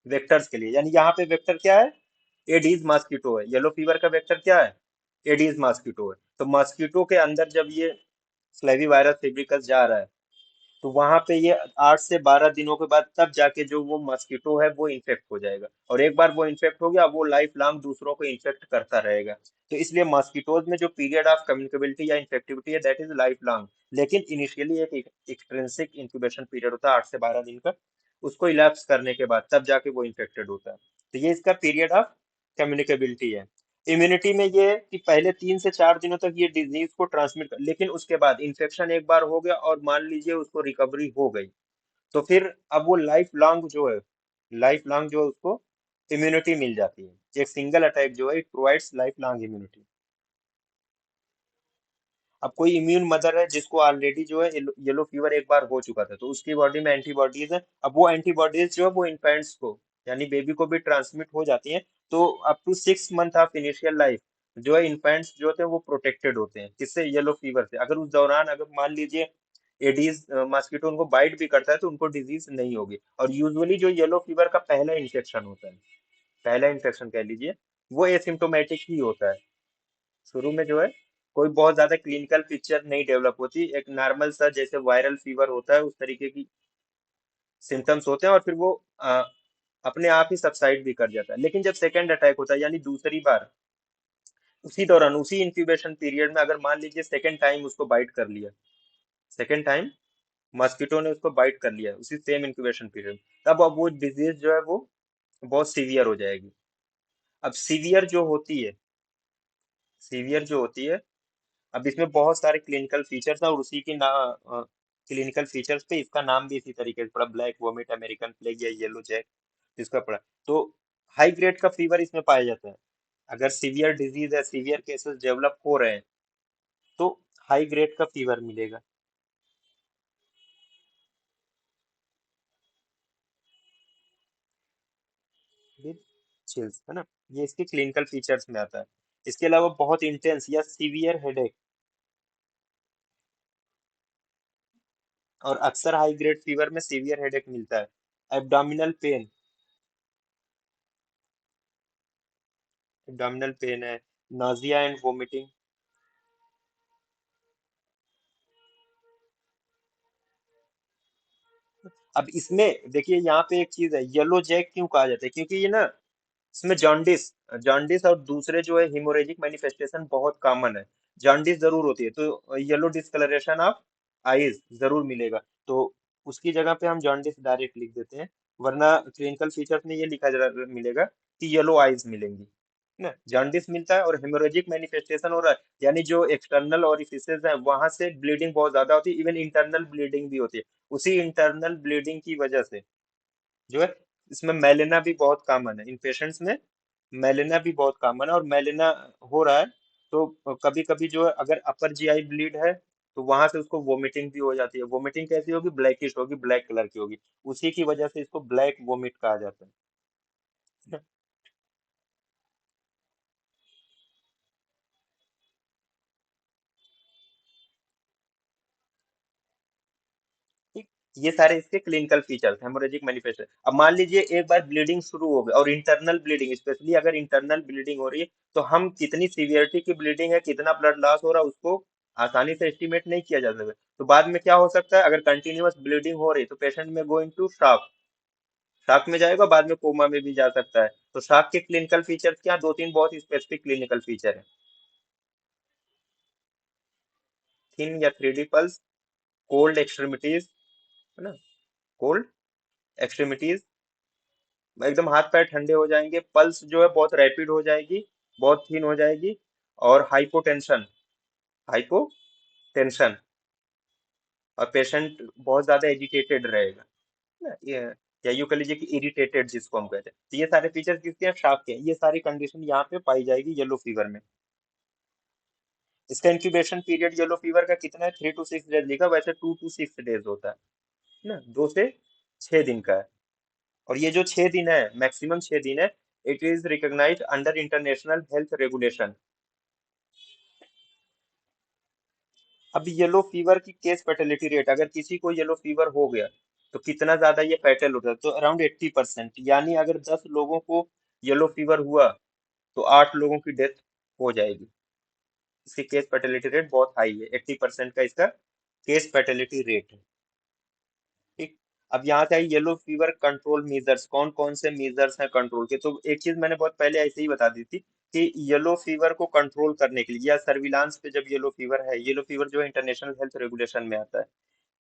S1: वेक्टर्स के लिए, यानी यहाँ पे वेक्टर क्या है? एडीज मॉस्किटो है। येलो फीवर का वेक्टर क्या है? एडीज मॉस्किटो है। तो मॉस्किटो के अंदर जब ये फ्लेवी वायरस फेब्रिकस जा रहा है, तो वहां पे ये 8 से 12 दिनों के बाद तब जाके जो वो मस्कीटो है वो इन्फेक्ट हो जाएगा। और एक बार वो इन्फेक्ट हो गया, वो लाइफ लॉन्ग दूसरों को इन्फेक्ट करता रहेगा। तो इसलिए मस्कीटोज में जो पीरियड ऑफ कम्युनिकेबिलिटी या इन्फेक्टिविटी है, दैट इज लाइफ लॉन्ग। लेकिन इनिशियली एक एक्सट्रिंसिक इंक्यूबेशन पीरियड होता है 8 से 12 दिन का, उसको इलैप्स करने के बाद तब जाके वो इन्फेक्टेड होता है। तो ये इसका पीरियड ऑफ कम्युनिकेबिलिटी है। इम्यूनिटी में ये है कि पहले 3 से 4 दिनों तक ये डिजीज को ट्रांसमिट कर, लेकिन उसके बाद इन्फेक्शन एक बार हो गया और मान लीजिए उसको रिकवरी हो गई, तो फिर अब वो लाइफ लॉन्ग जो है, लाइफ लॉन्ग जो है उसको इम्यूनिटी मिल जाती है। एक सिंगल अटैक जो है, it provides life long immunity. अब कोई इम्यून मदर है जिसको ऑलरेडी जो है येलो फीवर एक बार हो चुका था, तो उसकी बॉडी में एंटीबॉडीज है। अब वो एंटीबॉडीज जो है वो इन्फेंट्स को, यानी बेबी को भी ट्रांसमिट हो जाती हैं। तो up to 6 month of initial life जो है इन्फेंट्स जो होते हैं वो प्रोटेक्टेड होते हैं। किससे? येलो फीवर से। अगर उस दौरान अगर मान लीजिए एडीज मॉस्किटो उनको बाइट भी करता है, तो उनको डिजीज नहीं होगी। और यूजुअली जो येलो फीवर का पहला इन्फेक्शन होता है, पहला इन्फेक्शन कह लीजिए, वो एसिम्टोमेटिक ही होता है। शुरू में जो है कोई बहुत ज्यादा क्लिनिकल पिक्चर नहीं डेवलप होती, एक नॉर्मल सा जैसे वायरल फीवर होता है उस तरीके की सिम्टम्स होते हैं, और फिर वो अपने आप ही सबसाइड भी कर जाता है। लेकिन जब सेकेंड अटैक होता है, यानी दूसरी बार, उसी दौरान उसी इंक्यूबेशन पीरियड में अगर मान लीजिए सेकेंड टाइम उसको बाइट कर लिया, सेकेंड टाइम मॉस्किटो ने उसको बाइट कर लिया उसी सेम इंक्यूबेशन पीरियड, तब अब वो डिजीज जो है वो बहुत सीवियर हो जाएगी। अब सीवियर जो होती है, अब इसमें बहुत सारे क्लिनिकल फीचर्स हैं, और उसी की ना क्लिनिकल फीचर्स पे इसका नाम भी इसी तरीके से पड़ा, ब्लैक वोमिट, अमेरिकन प्लेग या येलो जैक, इसका पड़ा। तो हाई ग्रेड का फीवर इसमें पाया जाता है। अगर सीवियर डिजीज है, सीवियर केसेस डेवलप हो रहे हैं, तो हाई ग्रेड का फीवर मिलेगा विद चिल्स, है ना। ये इसके क्लिनिकल फीचर्स में आता है। इसके अलावा बहुत इंटेंस या सीवियर हेडेक, और अक्सर हाई ग्रेड फीवर में सीवियर हेडेक मिलता है। एब्डोमिनल पेन, एब्डोमिनल पेन है, नाजिया एंड वोमिटिंग। अब इसमें देखिए, यहाँ पे एक चीज है, येलो जैक क्यों कहा जाता है? क्योंकि ये ना, इसमें जॉन्डिस, जॉन्डिस और दूसरे जो है हिमोरेजिक मैनिफेस्टेशन बहुत कॉमन है। जॉन्डिस जरूर होती है, तो येलो डिस्कलरेशन ऑफ आईज जरूर मिलेगा। तो उसकी जगह पे हम जॉन्डिस डायरेक्ट लिख देते हैं, वरना क्लिनिकल फीचर्स में ये लिखा मिलेगा कि येलो आईज मिलेंगी ना। जॉन्डिस मिलता है और हेमोरेजिक मैनिफेस्टेशन हो रहा है, यानी जो एक्सटर्नल ओरिफिसेस हैं वहां से ब्लीडिंग बहुत ज्यादा होती है, इवन इंटरनल ब्लीडिंग भी होती है। उसी इंटरनल ब्लीडिंग की वजह से जो है, इसमें मेलेना भी बहुत कॉमन है इन पेशेंट्स में। मेलेना भी बहुत कॉमन है, और मेलेना हो रहा है तो कभी कभी जो है अगर अपर जीआई ब्लीड है तो वहां से उसको वोमिटिंग भी हो जाती है। वोमिटिंग कैसी होगी? ब्लैकिश होगी, ब्लैक कलर की होगी। उसी की वजह से इसको ब्लैक वोमिट कहा जाता है। ठीक। ये सारे इसके क्लिनिकल फीचर्स हेमोरेजिक मैनिफेस्टेशन। अब मान लीजिए एक बार ब्लीडिंग शुरू हो गई, और इंटरनल ब्लीडिंग, स्पेशली अगर इंटरनल ब्लीडिंग हो रही है, तो हम कितनी सीवियरिटी की ब्लीडिंग है, कितना ब्लड लॉस हो रहा है, उसको आसानी से एस्टिमेट नहीं किया जा सकता। तो बाद में क्या हो सकता है, अगर कंटिन्यूअस ब्लीडिंग हो रही है तो पेशेंट में गो इनटू शॉक, शॉक में जाएगा, बाद में कोमा में भी जा सकता है। तो शॉक के क्लिनिकल फीचर्स क्या, दो तीन बहुत स्पेसिफिक क्लिनिकल फीचर है। थिन या 3D पल्स, कोल्ड एक्सट्रीमिटीज, है ना, कोल्ड एक्सट्रीमिटीज, एकदम हाथ पैर ठंडे हो जाएंगे, पल्स जो है बहुत रैपिड हो जाएगी, बहुत थीन हो जाएगी, और हाइपोटेंशन, हाइपोटेंशन, और पेशेंट बहुत ज्यादा एजिटेटेड रहेगा ना, ये, या यूं कह लीजिए कि इरिटेटेड जिसको हम कहते हैं। तो ये सारे फीचर्स किसके हैं? शार्क के हैं। ये सारी कंडीशन यहाँ पे पाई जाएगी येलो फीवर में। इसका इंक्यूबेशन पीरियड येलो फीवर का कितना है? 3 to 6 डेज लिखा, वैसे 2 to 6 डेज होता है ना, 2 से 6 दिन का है। और ये जो 6 दिन है, मैक्सिमम 6 दिन है, it is recognised under international health regulation. अब येलो फीवर की केस फर्टिलिटी रेट, अगर किसी को येलो फीवर हो गया तो कितना ज्यादा ये फैटल होता है? तो अराउंड 80%, यानी अगर 10 लोगों को येलो फीवर हुआ तो 8 लोगों की डेथ हो जाएगी। इसकी केस फर्टिलिटी रेट बहुत हाई है, 80% का इसका केस फर्टिलिटी रेट है। ठीक। अब यहाँ से आई येलो फीवर कंट्रोल मेजर्स, कौन कौन से मेजर्स हैं कंट्रोल के। तो एक चीज मैंने बहुत पहले ऐसे ही बता दी थी कि येलो फीवर को कंट्रोल करने के लिए या सर्विलांस पे, जब येलो फीवर है, येलो फीवर जो है इंटरनेशनल हेल्थ रेगुलेशन में आता है,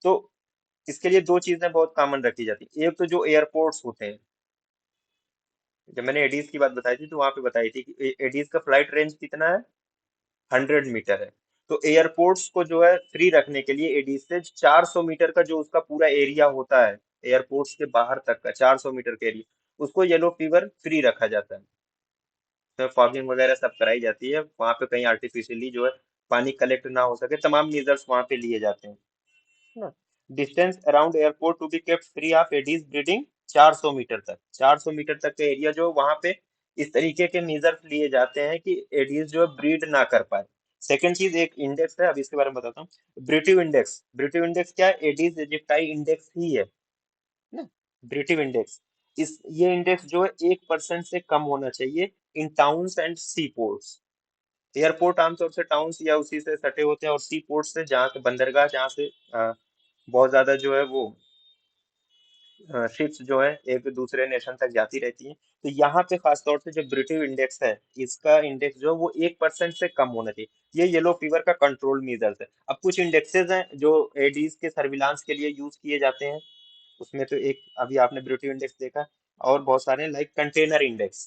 S1: तो इसके लिए दो चीजें बहुत कॉमन रखी जाती है। एक तो जो एयरपोर्ट्स होते हैं, जब मैंने एडीज की बात बताई थी तो वहां पे बताई थी कि एडीज का फ्लाइट रेंज कितना है, 100 मीटर है। तो एयरपोर्ट्स को जो है फ्री रखने के लिए एडीज से 400 मीटर का जो उसका पूरा एरिया होता है, एयरपोर्ट्स के बाहर तक का 400 मीटर का एरिया, उसको येलो फीवर फ्री रखा जाता है। तो फॉगिंग वगैरह सब कराई जाती है वहां पे, कहीं आर्टिफिशियली जो है पानी कलेक्ट ना हो सके, तमाम मेजर्स वहां पे लिए जाते हैं ना। Distance around airport to be kept free of Aedes breeding, 400 metre तक, 400 मीटर तक का एरिया जो वहां पे इस तरीके के मेजर्स लिए जाते हैं कि एडीज जो है ब्रीड ना कर पाए। सेकंड चीज, एक इंडेक्स है, अब इसके बारे में बताता हूँ। ब्रिटिव इंडेक्स, ब्रिटिव इंडेक्स क्या है? एडीज इजिप्टाई इंडेक्स ही है ना, ब्रिटिव इंडेक्स। इस ये इंडेक्स जो है 1% से कम होना चाहिए in towns and sea ports. Airport आमतौर से टाउन्स या उसी से सटे होते हैं, और सी पोर्ट से, जहाँ से बंदरगाह, जहाँ से बहुत ज्यादा जो है वो शिप्स जो है एक दूसरे नेशन तक जाती रहती हैं। तो यहाँ पे खासतौर से जो ब्रिटिश इंडेक्स है, इसका इंडेक्स जो है वो 1% से कम होना चाहिए। ये येलो फीवर का कंट्रोल मेजर्स है। अब कुछ इंडेक्सेस हैं जो एडीज के सर्विलांस के लिए यूज किए जाते हैं। उसमें तो एक अभी आपने ब्रिटिश इंडेक्स देखा, और बहुत सारे, like container index.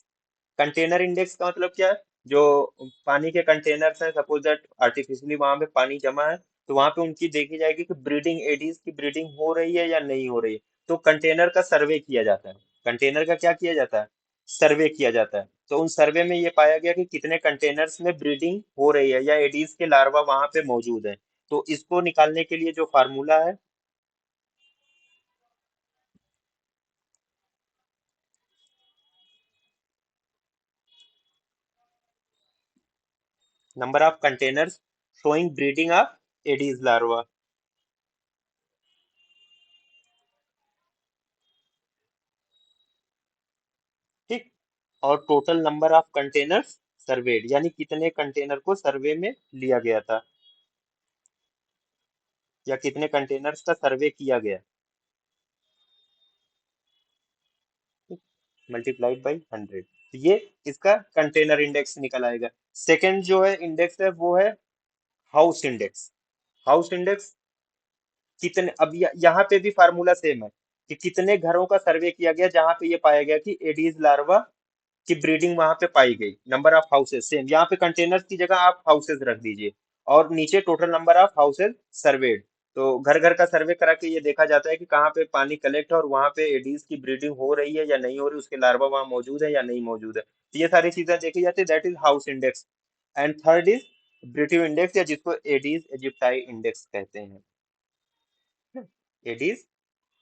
S1: Container index का मतलब क्या है? जो पानी के कंटेनर्स हैं, सपोज दैट आर्टिफिशियली वहां पे पानी जमा है, तो वहां पे उनकी देखी जाएगी कि ब्रीडिंग, एडीज की ब्रीडिंग हो रही है या नहीं हो रही है। तो कंटेनर का सर्वे किया जाता है। कंटेनर का क्या किया जाता है? सर्वे किया जाता है। तो उन सर्वे में ये पाया गया कि कितने कंटेनर्स में ब्रीडिंग हो रही है या एडीज के लार्वा वहां पे मौजूद है। तो इसको निकालने के लिए जो फार्मूला है, number of containers showing breeding of Aedes larva. ठीक। और total number of containers served, यानी कितने कंटेनर को सर्वे में लिया गया था, या कितने कंटेनर्स का सर्वे किया गया, मल्टीप्लाइड बाई 100। तो ये इसका कंटेनर इंडेक्स निकल आएगा। सेकंड जो है इंडेक्स है वो है हाउस इंडेक्स। हाउस इंडेक्स कितने, अब यहाँ पे भी फार्मूला सेम है कि कितने घरों का सर्वे किया गया जहां पे ये पाया गया कि एडीज लार्वा की ब्रीडिंग वहां पे पाई गई। नंबर ऑफ हाउसेस सेम, यहाँ पे कंटेनर्स की जगह आप हाउसेस रख दीजिए, और नीचे total number of houses served. तो घर घर का सर्वे करा के ये देखा जाता है कि कहाँ पे पानी कलेक्ट है और वहां पे एडीज की ब्रीडिंग हो रही है या नहीं हो रही, उसके लार्वा वहां मौजूद है या नहीं मौजूद है। तो ये सारी चीजें देखी जाती है, that is house index. And third is Breteau index, या जिसको एडीज इजिप्टाई इंडेक्स कहते हैं। एडीज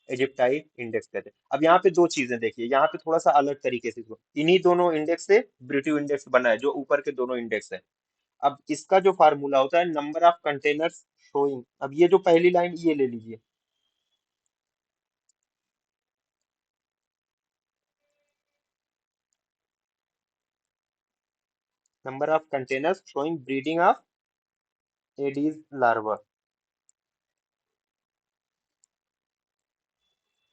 S1: इजिप्टाई इंडेक्स कहते हैं। अब यहाँ पे दो चीजें देखिए, यहाँ पे थोड़ा सा अलग तरीके से इसको, इन्हीं दोनों इंडेक्स से ब्रीटिव इंडेक्स बना है, जो ऊपर के दोनों इंडेक्स है। अब इसका जो फार्मूला होता है नंबर ऑफ कंटेनर्स शोइंग, अब ये जो पहली लाइन ये ले लीजिए, number of containers showing breeding of Aedes larva.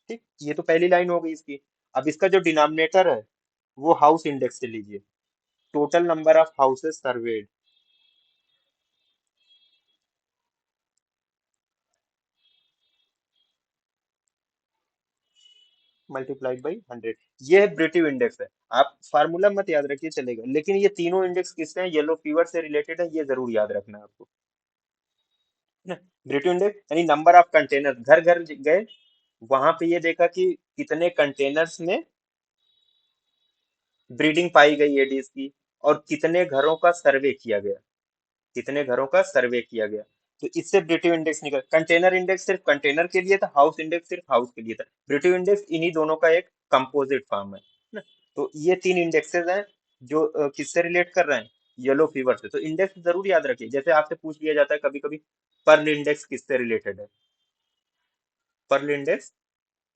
S1: ठीक, ये तो पहली लाइन हो गई इसकी। अब इसका जो डिनोमिनेटर है वो हाउस इंडेक्स से लीजिए, total number of houses served multiplied by 100। ये है ब्रीटिव इंडेक्स है। आप फार्मूला मत याद रखिए चलेगा, लेकिन ये तीनों इंडेक्स किससे हैं, येलो फीवर से रिलेटेड है, ये जरूर याद रखना है आपको, है ना। ब्रीटिव इंडेक्स यानी नंबर ऑफ कंटेनर, घर घर गए, वहां पे ये देखा कि कितने कंटेनर्स में ब्रीडिंग पाई गई एडीज की, और कितने घरों का सर्वे किया गया, कितने घरों का सर्वे किया गया। तो इससे ब्रीटिव इंडेक्स निकल, कंटेनर इंडेक्स सिर्फ कंटेनर के लिए था, हाउस इंडेक्स सिर्फ हाउस के लिए था। ब्रीटिव इंडेक्स इन्हीं दोनों का एक कंपोजिट फॉर्म है ना। तो ये तीन इंडेक्सेस हैं जो किससे रिलेट कर रहे हैं, येलो फीवर से। तो इंडेक्स जरूर याद रखिए, जैसे आपसे पूछ लिया जाता है कभी कभी, पर्ल इंडेक्स किससे रिलेटेड है, पर्ल इंडेक्स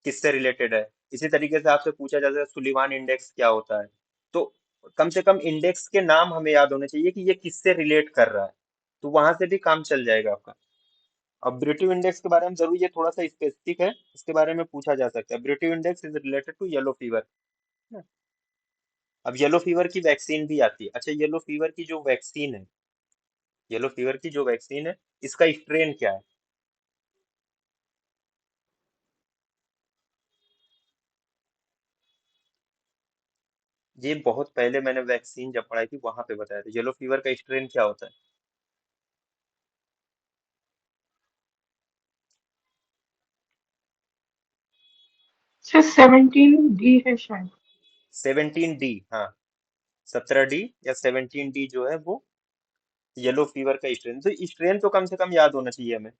S1: किससे रिलेटेड है। इसी तरीके से आपसे पूछा जाता है सुलिवान इंडेक्स क्या होता है। तो कम से कम इंडेक्स के नाम हमें याद होने चाहिए कि ये किससे रिलेट कर रहा है, तो वहां से भी काम चल जाएगा आपका। अब ब्रीटिव इंडेक्स के बारे में जरूर, ये थोड़ा सा स्पेसिफिक है, इसके बारे में पूछा जा सकता है। Breteau index is related to yellow fever. अब येलो फीवर की वैक्सीन भी आती है। अच्छा, येलो फीवर की जो वैक्सीन है, येलो फीवर की जो वैक्सीन है, इसका स्ट्रेन क्या है। ये बहुत पहले मैंने वैक्सीन जब पढ़ाई थी वहां पे बताया था, येलो फीवर का स्ट्रेन क्या होता है।
S4: सर 17D है शायद।
S1: 17D, हाँ, 17D या 17D जो है वो येलो फीवर का स्ट्रेन। तो स्ट्रेन तो कम से कम याद होना चाहिए हमें, है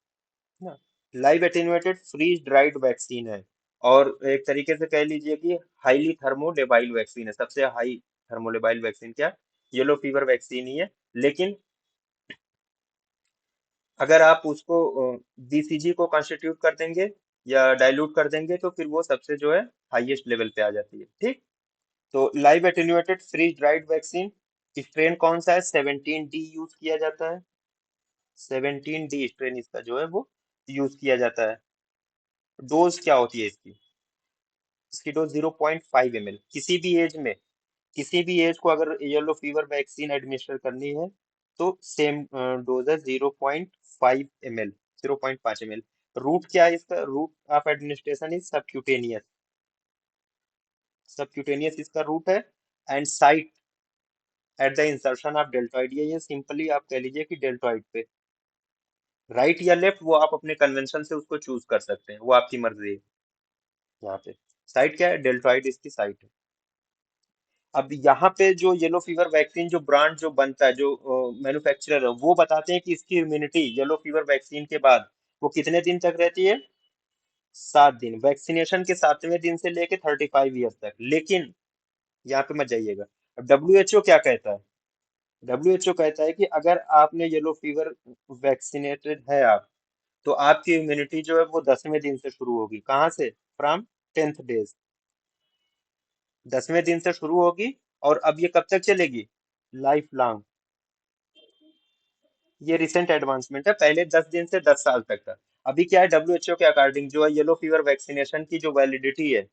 S1: ना। Live attenuated freeze dried vaccine है, और एक तरीके से कह लीजिए कि हाईली थर्मोडेबाइल वैक्सीन है। सबसे हाई थर्मोडेबाइल वैक्सीन क्या, येलो फीवर वैक्सीन ही है। लेकिन अगर आप उसको बीसीजी को कॉन्स्टिट्यूट कर देंगे या डाइल्यूट कर देंगे, तो फिर वो सबसे जो है हाईएस्ट लेवल पे आ जाती है। ठीक, तो live attenuated freeze dried vaccine, strain कौन सा है, 17D यूज किया जाता है। 17D स्ट्रेन इसका जो है वो यूज किया जाता है। डोज क्या होती है इसकी, इसकी डोज 0.5 ml। किसी भी एज में, किसी भी एज को अगर येलो फीवर वैक्सीन एडमिनिस्टर करनी है तो सेम डोज है 0.5 ml, 0.5 ml। रूट क्या है इसका, route of administration is subcutaneous, subcutaneous इसका रूट है। And site at the insertion of deltoid, ये सिंपली आप कह लीजिए कि डेल्टॉइड पे, राइट या लेफ्ट वो आप अपने कन्वेंशन से उसको चूज कर सकते हैं, वो आपकी मर्जी है। यहाँ पे साइट क्या है, डेल्टॉइड इसकी साइट है। अब यहाँ पे जो येलो फीवर वैक्सीन जो ब्रांड जो बनता है, जो मैन्युफैक्चरर है, वो बताते हैं कि इसकी इम्यूनिटी येलो फीवर वैक्सीन के बाद वो कितने दिन तक रहती है, 7 दिन, वैक्सीनेशन के 7वें दिन से लेके 35 ईयर्स तक। लेकिन यहाँ पे मत जाइएगा। अब डब्ल्यू क्या कहता है, डब्ल्यू कहता है कि अगर आपने येलो फीवर वैक्सीनेटेड है आप, तो आपकी इम्यूनिटी जो है वो 10वें दिन से शुरू होगी। कहाँ से, फ्रॉम 10th डेज, 10वें दिन से शुरू होगी। और अब ये कब तक चलेगी, लाइफ लॉन्ग। ये रिसेंट एडवांसमेंट है, पहले 10 दिन से 10 साल तक था। अभी क्या है, डब्ल्यू के अकॉर्डिंग जो है येलो फीवर वैक्सीनेशन की जो वैलिडिटी है,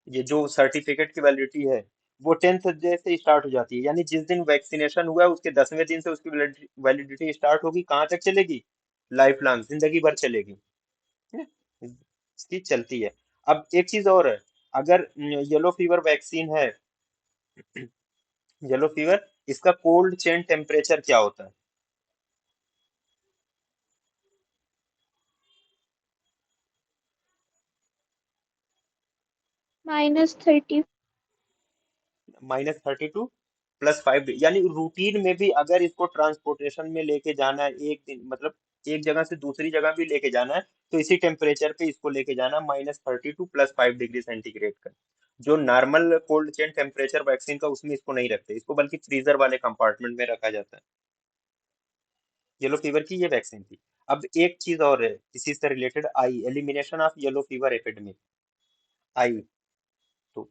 S1: ये जो सर्टिफिकेट की वैलिडिटी है, वो 10th डे से स्टार्ट हो जाती है। यानी जिस दिन वैक्सीनेशन हुआ है उसके 10वें दिन से उसकी वैलिडिटी स्टार्ट होगी, कहाँ तक चलेगी, लाइफ लॉन्ग, जिंदगी भर चलेगी, है ना? इसकी चलती है। अब एक चीज और है, अगर येलो फीवर वैक्सीन है, येलो फीवर, इसका कोल्ड चेन टेम्परेचर क्या होता है?
S3: -30।
S1: -32 +5, यानी रूटीन में भी अगर इसको ट्रांसपोर्टेशन में लेके जाना है एक दिन, मतलब एक जगह से दूसरी जगह भी लेके जाना है, तो इसी टेम्परेचर पे इसको लेके जाना, -32 +5 डिग्री सेंटीग्रेड का। जो normal cold chain temperature vaccine का, उसमें इसको नहीं रखते, इसको बल्कि फ्रीजर वाले कंपार्टमेंट में रखा जाता है। येलो फीवर की ये वैक्सीन थी। अब एक चीज और है इसी से related, eye, elimination of yellow fever epidemic, eye. तो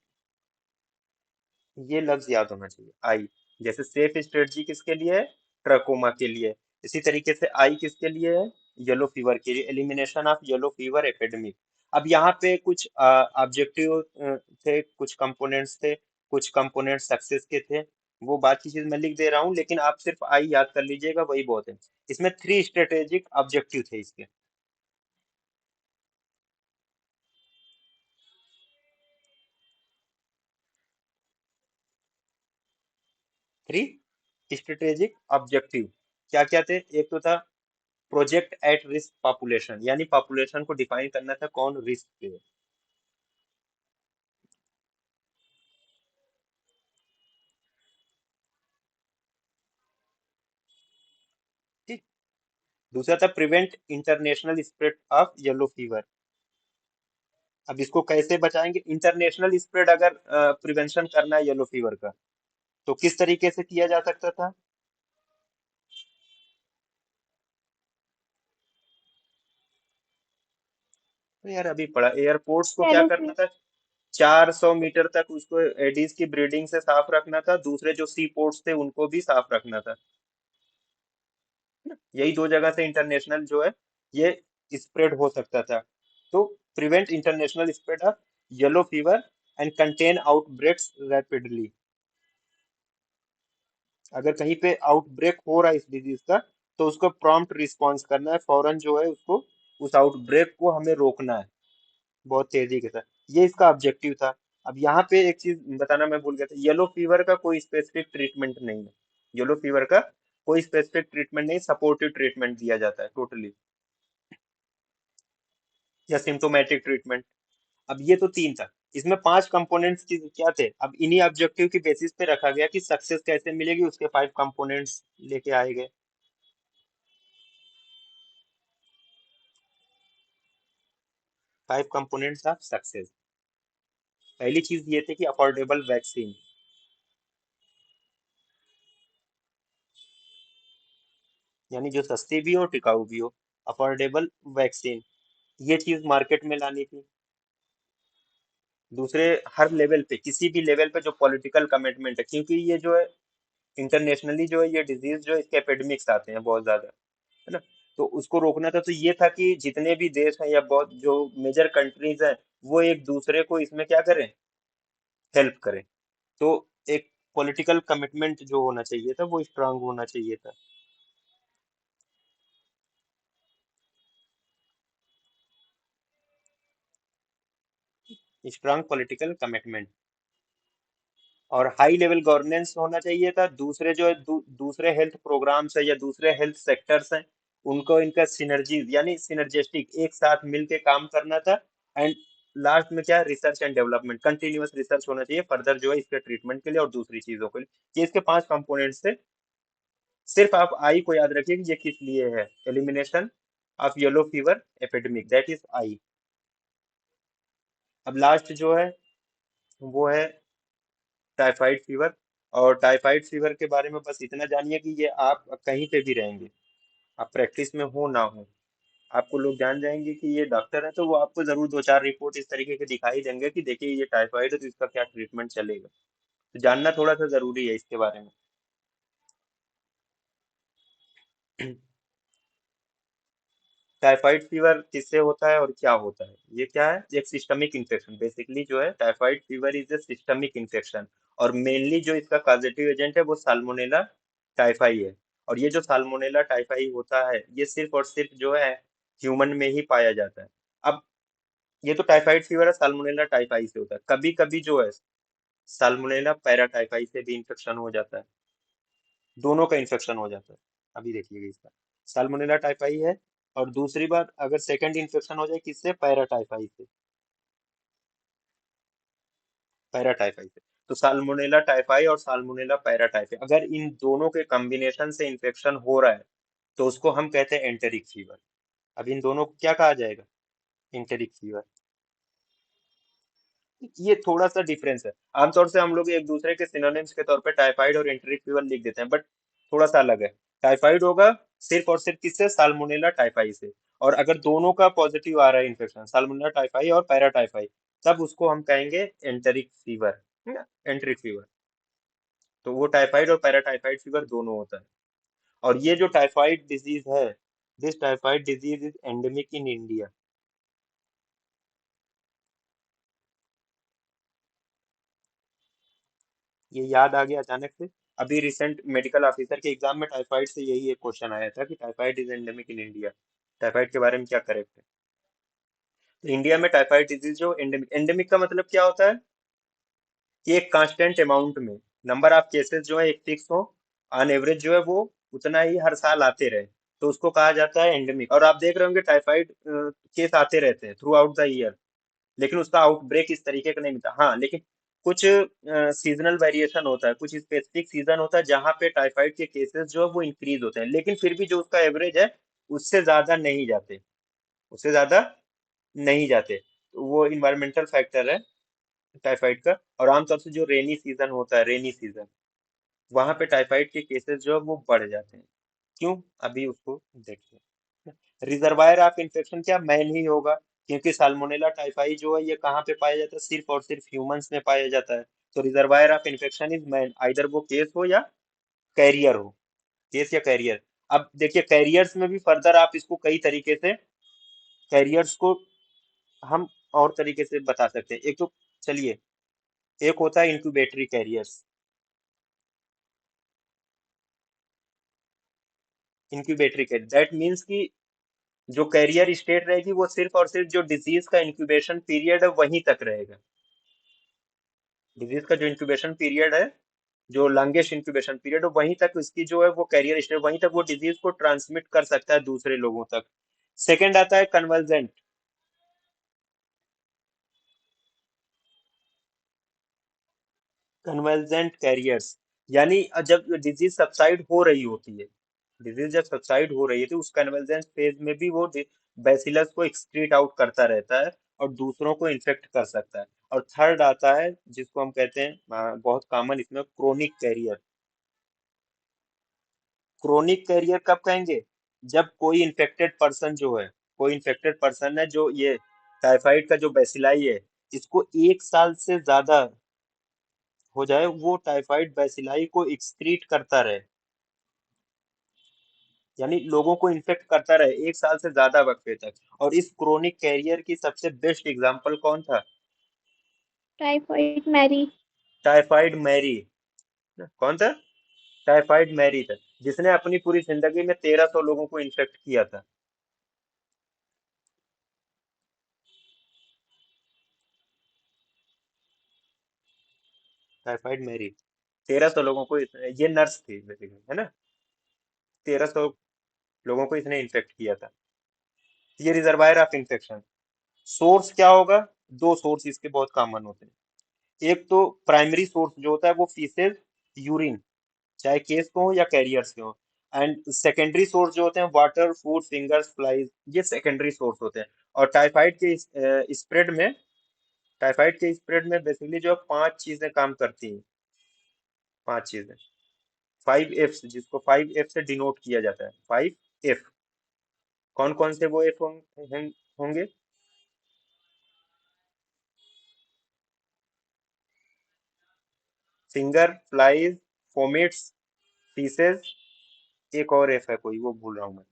S1: ये लफ्ज याद होना चाहिए, आई। जैसे सेफ स्ट्रेटजी किसके लिए है? ट्रकोमा के लिए। इसी तरीके से आई किसके लिए है? येलो फीवर के लिए, elimination of yellow fever epidemic. अब यहाँ पे कुछ ऑब्जेक्टिव थे, कुछ कंपोनेंट्स थे, कुछ कंपोनेंट सक्सेस के थे, वो बात की चीज मैं लिख दे रहा हूँ, लेकिन आप सिर्फ आई याद कर लीजिएगा, वही बहुत है। इसमें 3 स्ट्रेटेजिक ऑब्जेक्टिव थे इसके। 3 स्ट्रेटेजिक ऑब्जेक्टिव क्या क्या थे? एक तो था प्रोजेक्ट एट रिस्क पॉपुलेशन, यानी पॉपुलेशन को डिफाइन करना था कौन रिस्क पे है। ठीक। दूसरा था prevent international spread of yellow fever. अब इसको कैसे बचाएंगे? इंटरनेशनल स्प्रेड अगर प्रिवेंशन करना है येलो फीवर का, तो किस तरीके से किया जा सकता था? तो यार अभी पढ़ा, एयरपोर्ट्स को क्या
S3: चलो
S1: करना
S3: फिर।
S1: था? 400 मीटर तक उसको एडीज की ब्रीडिंग से साफ रखना था, दूसरे जो सी पोर्ट्स थे उनको भी साफ रखना था। यही दो जगह से इंटरनेशनल जो है ये स्प्रेड हो सकता था। तो prevent international spread of yellow fever and contain outbreaks rapidly. अगर कहीं पे आउटब्रेक हो रहा है इस डिजीज का, तो उसको प्रॉम्प्ट रिस्पॉन्स करना है, फौरन जो है उसको, उस आउटब्रेक को हमें रोकना है बहुत तेजी के साथ। ये इसका ऑब्जेक्टिव था। अब यहाँ पे एक चीज बताना मैं भूल गया था, येलो फीवर का कोई स्पेसिफिक ट्रीटमेंट नहीं है। येलो फीवर का कोई स्पेसिफिक ट्रीटमेंट नहीं, सपोर्टिव ट्रीटमेंट दिया जाता है टोटली, या सिम्टोमेटिक ट्रीटमेंट। अब ये तो तीन था, इसमें 5 कंपोनेंट्स की क्या थे? अब इन्हीं ऑब्जेक्टिव की बेसिस पे रखा गया कि सक्सेस कैसे मिलेगी, उसके 5 कंपोनेंट्स लेके आए गए। 5 कंपोनेंट्स ऑफ सक्सेस। पहली चीज ये थी कि अफोर्डेबल वैक्सीन, यानी जो सस्ती भी हो, टिकाऊ भी हो, अफोर्डेबल वैक्सीन, ये चीज मार्केट में लानी थी। दूसरे, हर लेवल पे, किसी भी लेवल पे जो पॉलिटिकल कमिटमेंट है, क्योंकि ये जो है इंटरनेशनली जो है ये डिजीज जो है, इसके एपिडेमिक्स आते हैं बहुत ज्यादा, है ना? तो उसको रोकना था। तो ये था कि जितने भी देश हैं या बहुत जो मेजर कंट्रीज हैं, वो एक दूसरे को इसमें क्या करें? हेल्प करें। तो एक पॉलिटिकल कमिटमेंट जो होना चाहिए था वो स्ट्रांग होना चाहिए था। स्ट्रांग पॉलिटिकल कमिटमेंट और हाई लेवल गवर्नेंस होना चाहिए था। दूसरे जो है दूसरे हेल्थ प्रोग्राम्स है या दूसरे हेल्थ सेक्टर्स हैं, उनको इनका सिनर्जीज यानी सिनर्जेस्टिक एक साथ मिलके काम करना था। एंड लास्ट में क्या? Research and development, continuous research होना चाहिए फर्दर जो है इसके ट्रीटमेंट के लिए और दूसरी चीजों के लिए। ये इसके 5 कंपोनेंट्स थे। सिर्फ आप आई को याद रखिए कि ये किस लिए है, elimination of yellow fever epidemic, that is I. अब लास्ट जो है वो है टाइफाइड फीवर। और टाइफाइड फीवर के बारे में बस इतना जानिए कि ये आप कहीं पे भी रहेंगे, आप प्रैक्टिस में हो ना हो, आपको लोग जान जाएंगे कि ये डॉक्टर है, तो वो आपको जरूर 2 4 रिपोर्ट इस तरीके के दिखाई देंगे कि देखिए ये टाइफाइड है तो इसका क्या ट्रीटमेंट चलेगा। तो जानना थोड़ा सा जरूरी है इसके बारे में। टाइफाइड फीवर किससे होता है और क्या होता है? ये क्या है? एक सिस्टमिक इन्फेक्शन बेसिकली जो है, typhoid fever is a systemic infection. और मेनली जो इसका कॉजेटिव एजेंट है वो साल्मोनेला टाइफाई है। और ये जो साल्मोनेला टाइफाई होता है ये सिर्फ और सिर्फ जो है ह्यूमन में ही पाया जाता है। अब ये तो टाइफाइड फीवर है, साल्मोनेला टाइफाई से होता है। कभी कभी जो है साल्मोनेला पैराटाइफाई से भी इंफेक्शन हो जाता है, दोनों का इंफेक्शन हो जाता है। अभी देखिएगा इसका, साल्मोनेला टाइफाई है, और दूसरी बात अगर सेकंड इंफेक्शन हो जाए किससे, पैराटाइफाई से, पैराटाइफाई से। तो साल्मोनेला टाइफाई और साल्मोनेला पैराटाइफाई अगर इन दोनों के कॉम्बिनेशन से इंफेक्शन हो रहा है तो उसको हम कहते हैं एंटेरिक फीवर। अब इन दोनों को क्या कहा जाएगा, एंटेरिक फीवर। ये थोड़ा सा डिफरेंस है, आमतौर से हम लोग एक दूसरे के सिनोनिम्स के तौर पे टाइफाइड और एंटेरिक फीवर लिख देते हैं, बट थोड़ा सा अलग है। टाइफाइड होगा सिर्फ और सिर्फ किससे, साल्मोनेला टाइफाई से। और अगर दोनों का पॉजिटिव आ रहा है इन्फेक्शन, साल्मोनेला टाइफाई और पैराटाइफाई, तब उसको हम कहेंगे एंटेरिक फीवर, एंटेरिक फीवर। तो वो टाइफाइड और पैराटाइफाइड फीवर दोनों होता है। और ये जो टाइफाइड डिजीज है, this typhoid disease is endemic in India. ये याद आ गया अचानक से। अभी रिसेंट मेडिकल ऑफिसर के एग्जाम में टाइफाइड से यही एक क्वेश्चन आया था कि typhoid is endemic in India. Typhoid के बारे में क्या करेक्ट है। तो इंडिया में टाइफाइड डिजीज जो एंडेमिक, एंडेमिक का मतलब क्या होता है कि एक कांस्टेंट अमाउंट में नंबर ऑफ केसेस जो है एक फिक्स हो, ऑन एवरेज जो है वो उतना ही हर साल आते रहे, तो उसको कहा जाता है एंडेमिक। और आप देख रहे होंगे टाइफाइड केस आते रहते हैं थ्रू आउट द ईयर, लेकिन उसका आउटब्रेक इस तरीके का नहीं मिलता। हाँ, लेकिन कुछ सीजनल वेरिएशन होता है, कुछ स्पेसिफिक सीजन होता है जहाँ पे टाइफाइड के केसेस जो है वो इंक्रीज होते हैं, लेकिन फिर भी जो उसका एवरेज है उससे ज्यादा नहीं जाते, उससे ज्यादा नहीं जाते। तो वो इन्वायरमेंटल फैक्टर है टाइफाइड का। और आमतौर से जो रेनी सीजन होता है, रेनी सीजन, वहां पे टाइफाइड के केसेस जो है वो बढ़ जाते हैं। क्यों, अभी उसको देखिए। रिजर्वायर ऑफ इन्फेक्शन क्या, मैन ही होगा, क्योंकि साल्मोनेला टाइफाई जो है ये कहाँ पे पाया जाता है, सिर्फ और सिर्फ ह्यूमंस में पाया जाता है। तो reservoir of infection is man, either वो केस हो या कैरियर हो, केस या कैरियर। अब देखिए कैरियर्स में भी फर्दर आप इसको कई तरीके से, कैरियर्स को हम और तरीके से बता सकते हैं। एक तो चलिए, एक होता है इंक्यूबेटरी कैरियर्स। इंक्यूबेटरी कैरियर दैट मीन्स कि जो कैरियर स्टेट रहेगी वो सिर्फ और सिर्फ जो डिजीज का इंक्यूबेशन पीरियड है वहीं तक रहेगा। डिजीज का जो इंक्यूबेशन पीरियड है, जो लॉन्गेस्ट इंक्यूबेशन पीरियड है, वहीं तक उसकी जो है वो कैरियर स्टेट, वहीं तक वो डिजीज को ट्रांसमिट कर सकता है दूसरे लोगों तक। सेकंड आता है कन्वर्जेंट। कन्वर्जेंट कैरियर्स, यानी जब डिजीज सबसाइड हो रही होती है, डिजीज जब सबसाइड हो रही है तो उस कन्वर्जेंस फेज में भी वो बैसिलस को एक्सक्रीट आउट करता रहता है और दूसरों को इन्फेक्ट कर सकता है। और थर्ड आता है जिसको हम कहते हैं बहुत कॉमन इसमें, क्रोनिक कैरियर। क्रोनिक कैरियर कब कहेंगे, जब कोई इन्फेक्टेड पर्सन जो है, कोई इन्फेक्टेड पर्सन है जो ये टाइफाइड का जो बैसिलाई है इसको 1 साल से ज्यादा हो जाए, वो टाइफाइड बैसिलाई को एक्सक्रीट करता रहे, यानी लोगों को इन्फेक्ट करता रहे 1 साल से ज्यादा वक्त तक। और इस क्रोनिक कैरियर की सबसे बेस्ट एग्जांपल कौन था,
S3: टाइफाइड मैरी।
S1: Typhoid Mary. कौन था, टाइफाइड मैरी था, जिसने अपनी पूरी जिंदगी में 1300 लोगों को इन्फेक्ट किया था। टाइफाइड मैरी 1300 लोगों को ये नर्स थी बेसिकली, है ना, 1300 लोगों को इसने इन्फेक्ट किया था। ये रिजर्वायर ऑफ इन्फेक्शन। सोर्स क्या होगा, दो सोर्स इसके बहुत कॉमन होते हैं। एक तो प्राइमरी सोर्स जो होता है वो फीसेस, यूरिन, चाहे केस को हो या कैरियर्स के हो। एंड सेकेंडरी सोर्स जो होते हैं वाटर, फूड, फिंगर्स, फ्लाइज, ये सेकेंडरी सोर्स होते हैं। और टाइफाइड के स्प्रेड में, टाइफाइड के स्प्रेड में बेसिकली जो 5 चीजें काम करती हैं, 5 चीजें, 5 Fs, जिसको 5 F से डिनोट किया जाता है, 5 F। कौन कौन से वो एफ होंगे, फिंगर, फ्लाइज, फोमिट्स, फीसेस, एक और एफ है कोई वो भूल रहा हूँ मैं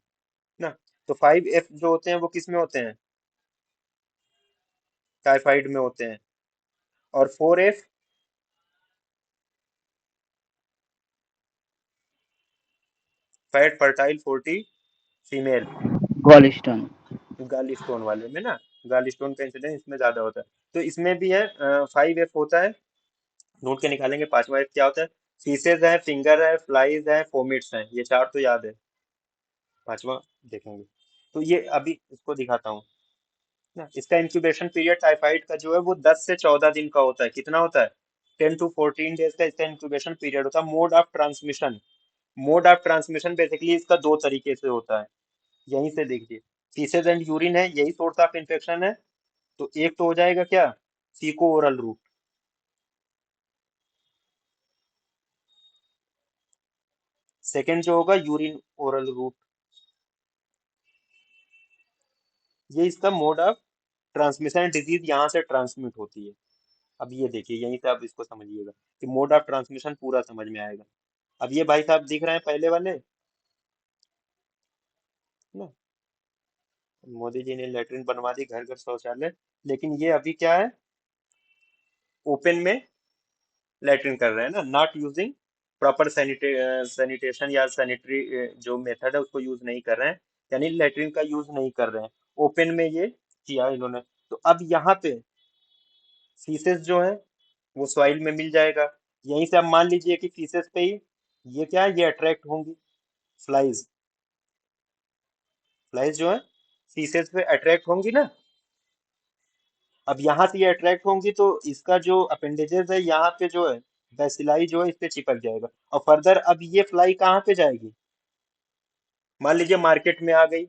S1: ना। तो 5 F जो होते हैं वो किस में होते हैं, टाइफाइड में होते हैं। और 4 F, typhoid fertile 40 female,
S2: gallstone.
S1: गाली स्टोन वाले में ना, गाली स्टोन का इंसिडेंस इसमें ज्यादा होता है। तो इसमें भी है 5F होता है, नोट के निकालेंगे। पांचवा F क्या होता है? फीसेज है, फिंगर है, फ्लाइज है, फोमिट्स हैं, ये चार तो याद है, पांचवा देखेंगे। तो ये अभी इसको दिखाता हूँ ना। इसका इंक्यूबेशन पीरियड टाइफाइड का जो है वो 10 से 14 दिन का होता है। कितना होता है? 10 to 14 डेज का इसका इंक्यूबेशन पीरियड होता है। Mode of transmission, mode of transmission basically इसका दो तरीके से होता है, यहीं से देखिए। फीसेज एंड यूरिन है, यही सोर्स ऑफ इन्फेक्शन है। तो एक तो हो जाएगा क्या, फीको ओरल रूट। सेकेंड जो होगा यूरिन ओरल रूट। ये इसका मोड ऑफ ट्रांसमिशन, डिजीज यहाँ से ट्रांसमिट होती है। अब ये देखिए, यहीं से आप इसको समझिएगा कि मोड ऑफ ट्रांसमिशन पूरा समझ में आएगा। अब ये भाई साहब दिख रहे हैं पहले वाले ना, मोदी जी ने लेटरिन बनवा दी, घर घर शौचालय। लेकिन ये अभी क्या है, ओपन में लेटरिन कर रहे हैं ना, नॉट यूजिंग प्रॉपर सैनिटेशन या सैनिटरी जो मेथड है उसको यूज नहीं कर रहे हैं, यानी लेटरिन का यूज नहीं कर रहे हैं, ओपन में ये किया इन्होंने। तो अब यहाँ पे फीसेस जो है वो सॉइल में मिल जाएगा। यहीं से अब मान लीजिए कि फीसेस पे ही ये क्या है, ये अट्रैक्ट होंगी, फ्लाइज। फ्लाइज जो है फीसेस पे अट्रैक्ट होंगी ना। अब यहाँ से ये अट्रैक्ट होंगी तो इसका जो अपेंडेजेस है यहाँ पे जो है, बेसिलाई जो है इस पे चिपक जाएगा। और फर्दर अब ये फ्लाई कहाँ पे जाएगी, मान लीजिए मार्केट में आ गई,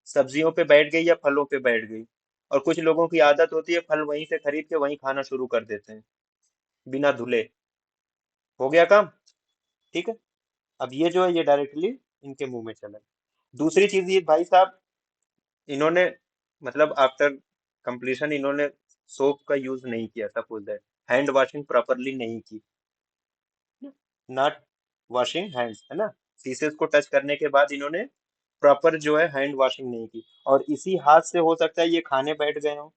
S1: सब्जियों पे बैठ गई या फलों पे बैठ गई। और कुछ लोगों की आदत होती है फल वहीं से खरीद के वहीं खाना शुरू कर देते हैं, बिना धुले। हो गया काम, ठीक है। अब ये जो है ये डायरेक्टली इनके मुंह में चला। दूसरी चीज ये भाई साहब, इन्होंने मतलब आफ्टर कंप्लीशन इन्होंने सोप का यूज नहीं किया, suppose that hand washing properly नहीं की, नॉट वॉशिंग हैंड्स है ना। फीसेस को टच करने के बाद इन्होंने प्रॉपर जो है हैंड वॉशिंग नहीं की, और इसी हाथ से हो सकता है ये खाने बैठ गए हो,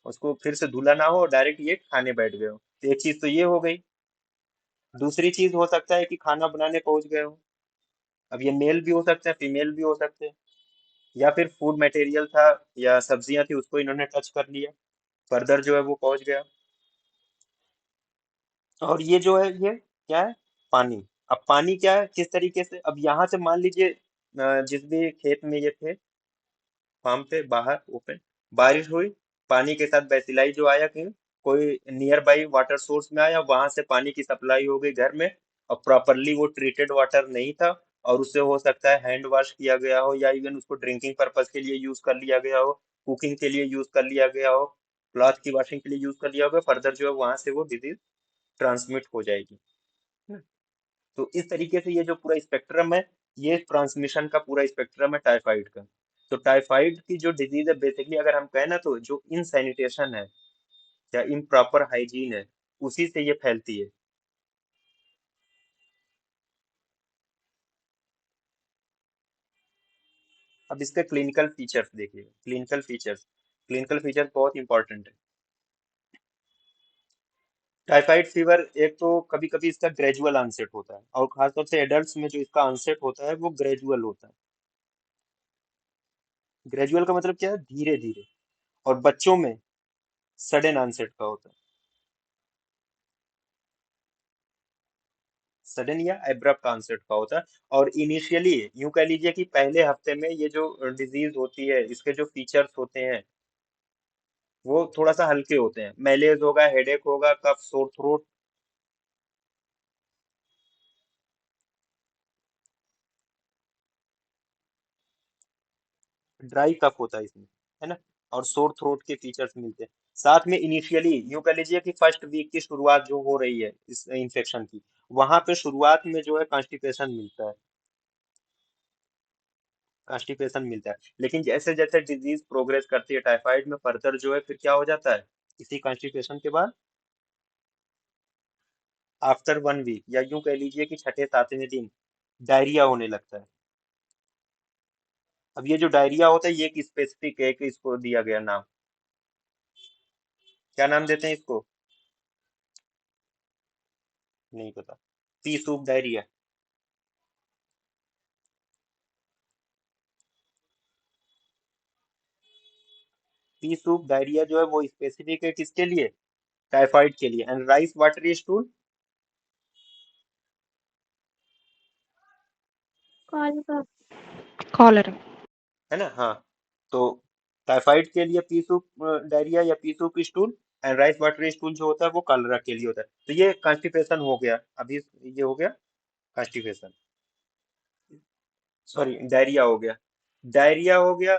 S1: उसको फिर से धुला ना हो, डायरेक्ट ये खाने बैठ गए हो। तो एक चीज तो ये हो गई। दूसरी चीज हो सकता है कि खाना बनाने पहुंच गए हो। अब ये मेल भी हो सकते हैं, फीमेल भी हो सकते हैं, या फिर फूड मटेरियल था या सब्जियां थी उसको इन्होंने टच कर लिया, फर्दर जो है वो पहुंच गया। और ये जो है ये क्या है, पानी। अब पानी क्या है, किस तरीके से, अब यहाँ से मान लीजिए जिस भी खेत में ये थे, फार्म पे बाहर ओपन, बारिश हुई, पानी के साथ बैसिलाई जो आया कि कोई नियर बाई वाटर सोर्स में आया, वहां से पानी की सप्लाई हो गई घर में, और प्रॉपरली वो ट्रीटेड वाटर नहीं था, और उससे हो सकता है हैंड वॉश किया गया हो, या इवन उसको ड्रिंकिंग पर्पज के लिए यूज कर लिया गया हो, कुकिंग के लिए यूज कर लिया गया हो, क्लॉथ की वॉशिंग के लिए यूज कर लिया होगा, फर्दर जो है वहां से वो डिजीज ट्रांसमिट हो जाएगी ना। तो इस तरीके से ये जो पूरा स्पेक्ट्रम है, ये ट्रांसमिशन का पूरा स्पेक्ट्रम है टाइफाइड का। तो टाइफाइड की जो डिजीज है बेसिकली अगर हम कहें ना, तो जो इनसैनिटेशन है या इम्प्रॉपर हाइजीन है, उसी से ये फैलती है। अब इसके क्लिनिकल फीचर्स देखिए, क्लिनिकल फीचर्स, क्लिनिकल फीचर्स बहुत इंपॉर्टेंट है। टाइफाइड फीवर एक तो कभी कभी इसका ग्रेजुअल ऑनसेट होता है, और खासतौर से एडल्ट्स में जो इसका ऑनसेट होता है वो ग्रेजुअल होता है। ग्रेजुअल का मतलब क्या है, धीरे धीरे। और बच्चों में सडन ऑनसेट का होता है, सडन या एब्रप्ट ऑनसेट का होता है। और इनिशियली यूं कह लीजिए कि पहले हफ्ते में ये जो डिजीज होती है, इसके जो फीचर्स होते हैं वो थोड़ा सा हल्के होते हैं। मैलेज होगा, हेडेक होगा, कफ, सोर थ्रोट, ड्राई कफ होता है इसमें, है ना। और सोर थ्रोट के फीचर्स मिलते हैं। साथ में इनिशियली यूं कह लीजिए कि फर्स्ट वीक की शुरुआत जो हो रही है इस इन्फेक्शन की, वहां पे शुरुआत में जो है कॉन्स्टिपेशन मिलता है, कॉन्स्टिपेशन मिलता है। लेकिन जैसे जैसे डिजीज प्रोग्रेस करती है टाइफाइड में, फर्दर जो है फिर क्या हो जाता है, इसी कॉन्स्टिपेशन के बाद आफ्टर 1 वीक, या यूं कह लीजिए कि छठे सातवें दिन डायरिया होने लगता है। अब ये जो डायरिया होता है ये एक स्पेसिफिक है, कि इसको दिया गया नाम, क्या नाम देते हैं इसको, नहीं पता, P soup diarrhoea, P soup diarrhoea जो है वो स्पेसिफिक है किसके लिए? टाइफाइड के लिए। And rice watery stool
S3: Cholera.
S4: Cholera.
S1: है ना? हाँ, तो टाइफाइड के लिए पी सूप डायरिया या P soup stool, and rice watery stool जो होता है वो कॉलरा के लिए होता है। तो ये कॉन्स्टिपेशन हो गया अभी, ये हो गया कॉन्स्टिपेशन, सॉरी डायरिया हो गया। डायरिया हो गया,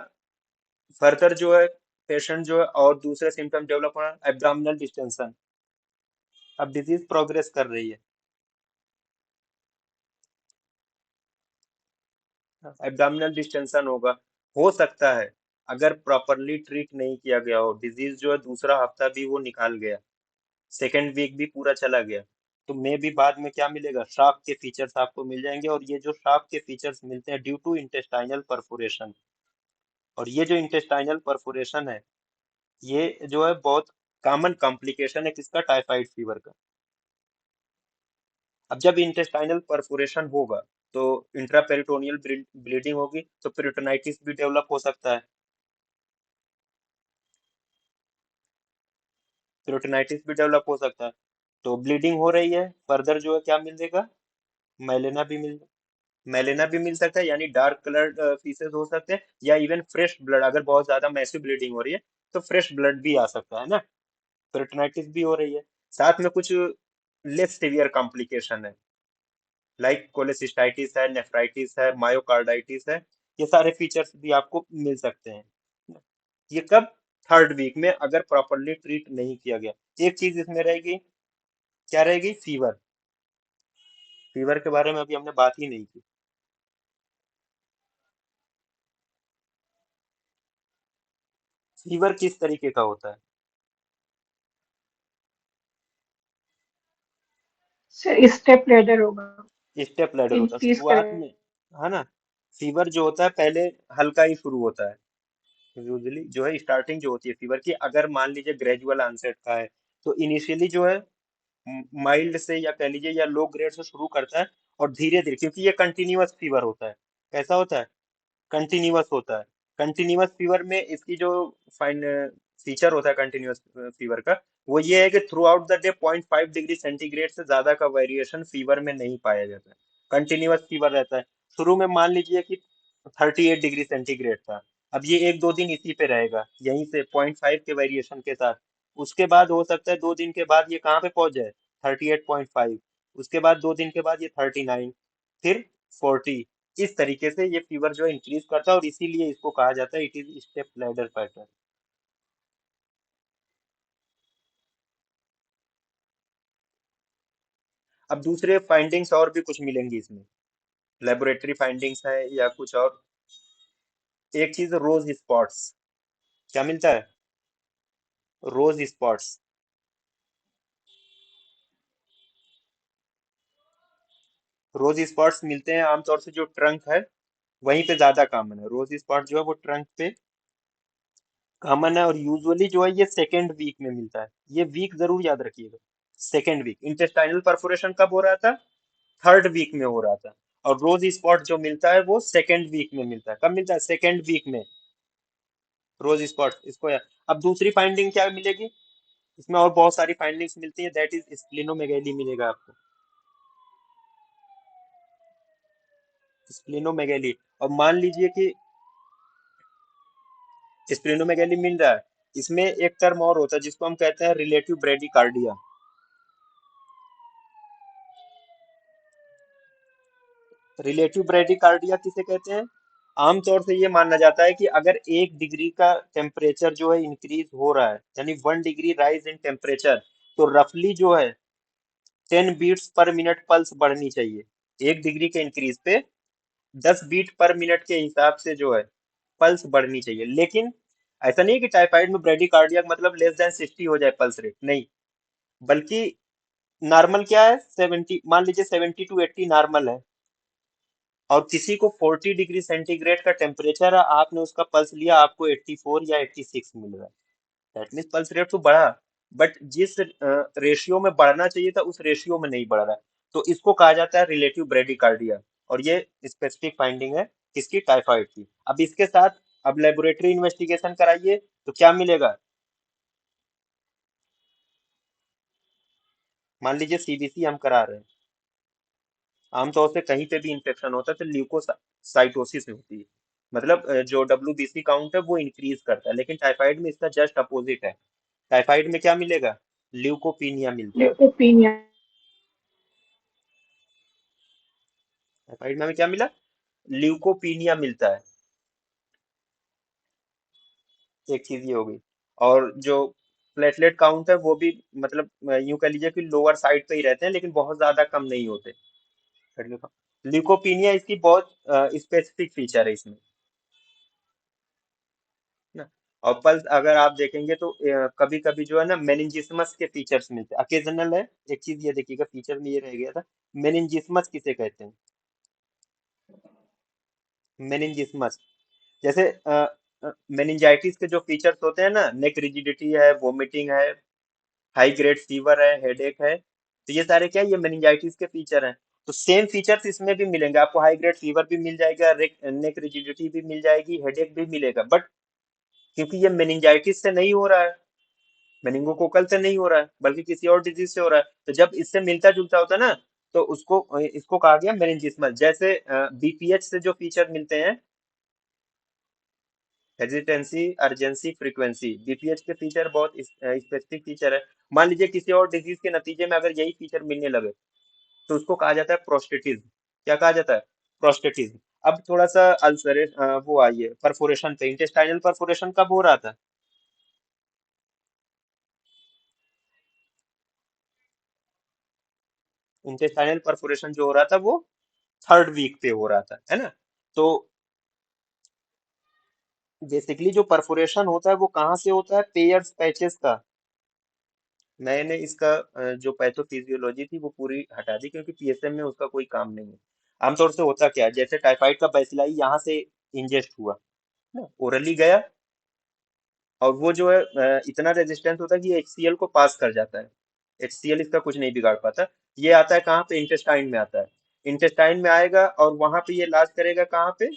S1: फर्दर जो है पेशेंट जो है और दूसरे सिम्टम डेवलप हो रहा है, एब्डोमिनल डिस्टेंशन। अब डिजीज प्रोग्रेस कर रही है, एब्डोमिनल डिस्टेंशन होगा। हो सकता है अगर प्रॉपरली ट्रीट नहीं किया गया हो, डिजीज जो है दूसरा हफ्ता भी वो निकाल गया, सेकेंड वीक भी पूरा चला गया, तो मे भी बाद में क्या मिलेगा, शार्क के फीचर्स आपको मिल जाएंगे। और ये जो शार्क के फीचर्स मिलते हैं ड्यू टू इंटेस्टाइनल परफोरेशन, और ये जो इंटेस्टाइनल परफोरेशन है ये जो है बहुत कॉमन कॉम्प्लिकेशन है किसका, टाइफाइड फीवर का। अब जब इंटेस्टाइनल परफोरेशन होगा तो इंट्रापेरिटोनियल ब्लीडिंग होगी, तो पेरिटोनाइटिस भी डेवलप हो सकता है, पेरिटोनाइटिस भी डेवलप हो सकता है। तो ब्लीडिंग हो रही है, फर्दर जो है क्या मिलेगा, मैलेना भी मिल मैलेना भी मिल सकता है, यानी डार्क कलर्ड फीसेस हो सकते हैं, या इवन फ्रेश ब्लड, अगर बहुत ज्यादा मैसिव ब्लीडिंग हो रही है तो फ्रेश ब्लड भी आ सकता है ना, पेरिटोनाइटिस भी हो रही है। साथ में कुछ लेस सीवियर कॉम्प्लिकेशन है, लाइक कोलेसिस्टाइटिस है, नेफ्राइटिस है, मायोकार्डाइटिस है, ये सारे फीचर्स भी आपको मिल सकते हैं। ये कब, थर्ड वीक में, अगर प्रॉपरली ट्रीट नहीं किया गया। एक चीज इसमें रहेगी, क्या रहेगी, फीवर। फीवर के बारे में अभी हमने बात ही नहीं की। फीवर किस तरीके का होता है?
S4: सर स्टेप लैडर होगा,
S1: स्टेप लैडर होता है
S4: इंक्रीज
S1: शुरुआत
S4: करें।
S1: में, है ना? फीवर जो होता है पहले हल्का ही शुरू होता है, यूजुअली जो है स्टार्टिंग जो होती है फीवर की, अगर मान लीजिए ग्रेजुअल आंसेट का है तो इनिशियली जो है माइल्ड से या कह लीजिए या लो ग्रेड से शुरू करता है, और धीरे धीरे, क्योंकि ये कंटिन्यूअस फीवर होता है। कैसा होता है? कंटिन्यूअस होता है। कंटिन्यूअस फीवर में इसकी जो फाइन फीचर होता है कंटिन्यूअस फीवर का, वो ये है कि through out the day 0.5 degree centigrade से ज्यादा का वेरिएशन फीवर में नहीं पाया जाता है, कंटिन्यूअस फीवर रहता है। शुरू में मान लीजिए कि 38 डिग्री सेंटीग्रेड था, अब ये एक दो दिन इसी पे रहेगा, यहीं से 0.5 के वेरिएशन के साथ। उसके बाद हो सकता है 2 दिन के बाद ये कहाँ पे पहुंच जाए, 38.5। उसके बाद 2 दिन के बाद ये 39, फिर 40। इस तरीके से ये फीवर जो है इंक्रीज करता है, और इसीलिए इसको कहा जाता है it is step ladder pattern. अब दूसरे फाइंडिंग्स और भी कुछ मिलेंगी इसमें, लेबोरेटरी फाइंडिंग्स है या कुछ और। एक चीज, रोज स्पॉट्स। क्या मिलता है? रोज स्पॉट्स। रोज स्पॉट्स मिलते हैं आमतौर से जो ट्रंक है वहीं पे ज्यादा कॉमन है, रोज स्पॉट जो है वो ट्रंक पे कॉमन है, और यूजुअली जो है ये सेकेंड वीक में मिलता है। ये वीक जरूर याद रखिएगा, सेकेंड वीक। इंटेस्टाइनल परफोरेशन कब हो रहा था? थर्ड वीक में हो रहा था। और रोज स्पॉट जो मिलता है वो सेकेंड वीक में मिलता है। कब मिलता है? सेकेंड वीक में, रोज स्पॉट इसको अब दूसरी फाइंडिंग क्या मिलेगी इसमें, और बहुत सारी फाइंडिंग्स मिलती है, दैट इज स्प्लिनोमेगेली मिलेगा आपको, स्प्लिनोमेगेली। और मान लीजिए कि स्प्लिनोमेगेली मिल रहा है, इसमें एक टर्म और होता है जिसको हम कहते हैं रिलेटिव ब्रेडिकार्डिया। रिलेटिव ब्रेडिकार्डिया किसे कहते हैं? आमतौर से ये माना जाता है कि अगर 1 डिग्री का टेम्परेचर जो है इंक्रीज हो रहा है, यानी 1 डिग्री राइज इन टेम्परेचर, तो रफली जो है 10 बीट्स पर मिनट पल्स बढ़नी चाहिए। 1 डिग्री के इंक्रीज पे 10 बीट पर मिनट के हिसाब से जो है पल्स बढ़नी चाहिए। लेकिन ऐसा नहीं है कि टाइफाइड में ब्रेडिकार्डिया का मतलब लेस देन 60 हो जाए पल्स रेट, नहीं, बल्कि नॉर्मल क्या है, 70, मान लीजिए 70 to 80 नॉर्मल है, और किसी को 40 डिग्री सेंटीग्रेड का टेम्परेचर है, आपने उसका पल्स लिया, आपको 84 या 86 मिल रहा है, दैट मीन्स पल्स रेट तो बढ़ा, बट जिस रेशियो में बढ़ना चाहिए था उस रेशियो में नहीं बढ़ रहा है। तो इसको कहा जाता है रिलेटिव ब्रेडिकार्डिया, और ये स्पेसिफिक फाइंडिंग है किसकी, टाइफाइड की। अब इसके साथ अब लेबोरेटरी इन्वेस्टिगेशन कराइए, तो क्या मिलेगा? मान लीजिए सीबीसी हम करा रहे हैं, आमतौर से कहीं पे भी इंफेक्शन होता है तो ल्यूकोसाइटोसिस होती है, मतलब जो डब्ल्यूबीसी काउंट है वो इंक्रीज करता है, लेकिन टाइफाइड में इसका जस्ट अपोजिट है। टाइफाइड में क्या मिलेगा? ल्यूकोपीनिया मिलता है।
S4: ल्यूकोपीनिया।
S1: टाइफाइड में हमें क्या मिला? ल्यूकोपीनिया मिलता है। एक चीज ये हो गई। और जो प्लेटलेट काउंट है वो भी, मतलब यूं कह लीजिए कि लोअर साइड पे ही रहते हैं, लेकिन बहुत ज्यादा कम नहीं होते। ल्यूकोपीनिया इसकी बहुत स्पेसिफिक फीचर है इसमें ना। और पल्स अगर आप देखेंगे तो कभी कभी जो है ना मेनिंजिसमस के फीचर्स मिलते हैं, अकेजनल है। एक चीज ये देखिएगा, फीचर में ये रह गया था, मेनिंजिसमस किसे कहते हैं? मेनिंजिसमस, जैसे मेनिंजाइटिस के जो फीचर्स होते हैं ना, नेक रिजिडिटी है, वोमिटिंग है, हाई ग्रेड फीवर है, हेडेक है, तो ये सारे क्या है? ये मेनिंजाइटिस के फीचर हैं। तो सेम फीचर्स इसमें भी मिलेंगे आपको, हाई ग्रेड फीवर भी मिल जाएगा, नेक रिजिडिटी भी मिल जाएगी, हेडेक भी मिलेगा। बट क्योंकि ये मेनिंजाइटिस से नहीं हो रहा है, मेनिंगोकोकल से नहीं हो रहा है, बल्कि किसी और डिजीज से हो रहा है, तो जब इससे मिलता जुलता होता है ना, तो उसको इसको कहा गया मेनिंजिसमल। जैसे बीपीएच से जो फीचर मिलते हैं, हेजिटेंसी, अर्जेंसी, फ्रीक्वेंसी, बीपीएच के फीचर बहुत स्पेसिफिक फीचर है। मान लीजिए किसी और डिजीज के नतीजे में अगर यही फीचर मिलने लगे, तो उसको कहा जाता है प्रोस्टेटिज्म। क्या कहा जाता है? प्रोस्टेटिज्म। अब थोड़ा सा अल्सर वो आइए परफोरेशन पे, इंटेस्टाइनल परफोरेशन कब हो रहा था? इंटेस्टाइनल परफोरेशन जो हो रहा था वो थर्ड वीक पे हो रहा था, है ना। तो बेसिकली जो परफोरेशन होता है वो कहाँ से होता है? पेयर्स पैचेस का। मैंने इसका जो पैथोफिजियोलॉजी थी वो पूरी हटा दी, क्योंकि पीएसएम में उसका कोई काम नहीं है। आमतौर से होता क्या है, जैसे टाइफाइड का बैसिलाई यहाँ से इंजेस्ट हुआ ना, ओरली गया, और वो जो है इतना रेजिस्टेंस होता है कि एचसीएल को पास कर जाता है। एचसीएल इसका कुछ नहीं बिगाड़ पाता। ये आता है कहाँ पे? इंटेस्टाइन में आता है। इंटेस्टाइन में आएगा और वहां पे ये लास्ट करेगा कहाँ पे?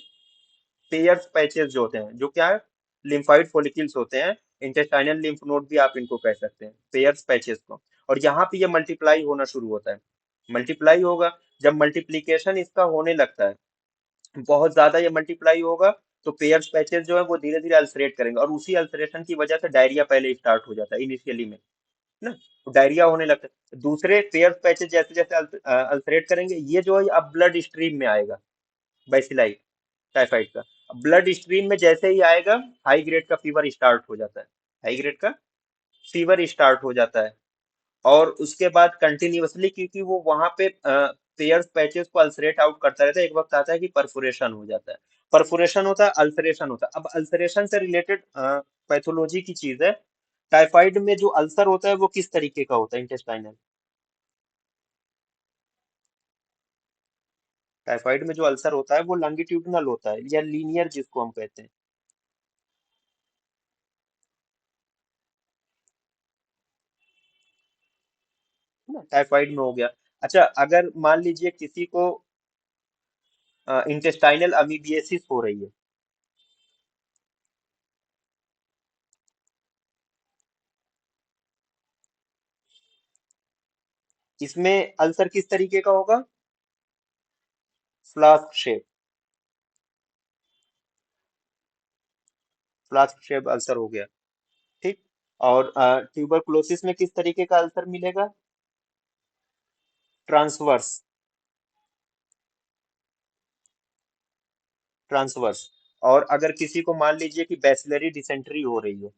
S1: पेयर्स पैचेस जो होते हैं, जो क्या है? लिम्फाइड फॉलिकल्स होते हैं। इंटेस्टाइनल लिम्फ नोड भी आप इनको कह सकते हैं, पेयर्स पैचेस को। और यहाँ पे ये मल्टीप्लाई होना शुरू होता है। मल्टीप्लाई होगा, जब मल्टीप्लीकेशन इसका होने लगता है, बहुत ज्यादा ये मल्टीप्लाई होगा, तो पेयर्स पैचेस जो है वो धीरे धीरे अल्सरेट करेंगे, और उसी अल्सरेशन की वजह से डायरिया पहले स्टार्ट हो जाता है इनिशियली में ना। तो डायरिया होने लगता है, दूसरे पेयर्स पैचेस जैसे जैसे अल्सरेट करेंगे, ये जो है अब ब्लड स्ट्रीम में आएगा, बैसिलाई टाइफाइड का। ब्लड स्ट्रीम में जैसे ही आएगा, हाई ग्रेड का फीवर स्टार्ट हो जाता है। हाई ग्रेड का फीवर स्टार्ट हो जाता है। और उसके बाद कंटिन्यूअसली, क्योंकि वो वहां पे पेयर्स पैचेस को अल्सरेट आउट करता रहता है, एक वक्त आता है कि परफोरेशन हो जाता है। परफोरेशन होता है, अल्सरेशन होता है। अब अल्सरेशन से रिलेटेड पैथोलॉजी की चीज है। टाइफाइड में जो अल्सर होता है वो किस तरीके का होता है? इंटेस्टाइनल। टाइफाइड में जो अल्सर होता है वो लॉन्गिट्यूडिनल होता है, या लीनियर जिसको हम कहते हैं ना, टाइफाइड में हो गया। अच्छा, अगर मान लीजिए किसी को इंटेस्टाइनल अमीबिएसिस हो रही है, इसमें अल्सर किस तरीके का होगा? Flask shape. Flask shape ulcer हो गया, ठीक। और ट्यूबरकुलोसिस में किस तरीके का अल्सर मिलेगा? ट्रांसवर्स। ट्रांसवर्स। और अगर किसी को मान लीजिए कि बैसिलरी डिसेंट्री हो रही है,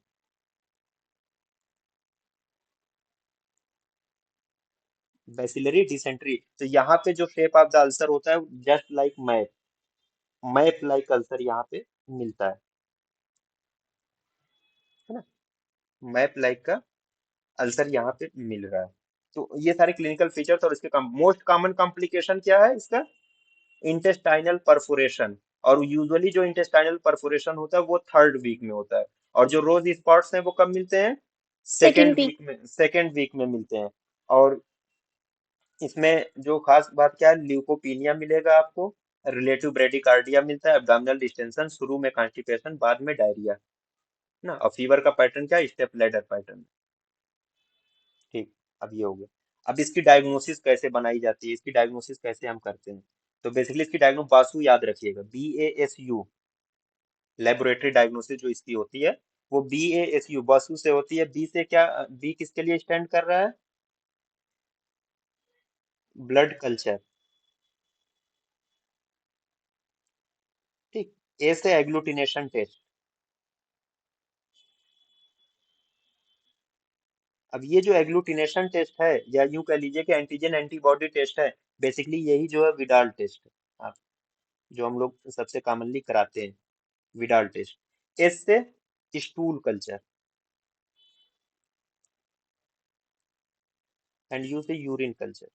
S1: बैसिलरी डिसेंट्री, तो यहाँ पे जो शेप ऑफ द अल्सर होता है, just like map, map like ulcer यहाँ पे मिलता है ना। मैप लाइक का अल्सर यहाँ पे मिल रहा है। तो ये सारे क्लिनिकल फीचर्स। और इसके मोस्ट कॉमन कॉम्प्लिकेशन क्या है इसका? Intestinal perforation. और यूजुअली जो इंटेस्टाइनल परफोरेशन होता है वो थर्ड वीक में होता है। और जो रोज स्पॉट्स हैं वो कब मिलते हैं?
S3: Second
S1: second
S3: week.
S1: वीक में, सेकेंड वीक में मिलते हैं। और इसमें जो खास बात क्या है, ल्यूकोपीनिया मिलेगा आपको, रिलेटिव ब्रेडिकार्डिया मिलता है, एब्डोमिनल डिस्टेंशन, शुरू में कॉन्स्टिपेशन, बाद में डायरिया। ना। और फीवर का पैटर्न क्या है, स्टेप लैडर पैटर्न। ठीक, अब ये हो गया। अब इसकी डायग्नोसिस कैसे बनाई जाती है, इसकी डायग्नोसिस कैसे हम करते हैं। तो बेसिकली इसकी डायग्नोस बासु याद रखिएगा, BASU, लेबोरेटरी डायग्नोसिस जो इसकी होती है वो BASU बासु से होती है। बी से क्या, बी किसके लिए स्टैंड कर रहा है, ब्लड कल्चर। ठीक, ए से एग्लूटिनेशन टेस्ट। अब ये जो एग्लूटिनेशन टेस्ट है, या यूं कह लीजिए कि एंटीजन एंटीबॉडी टेस्ट है, बेसिकली यही जो है विडाल टेस्ट है, आप जो हम लोग सबसे कॉमनली कराते हैं, विडाल टेस्ट। एस से स्टूल कल्चर, एंड यू से यूरिन कल्चर।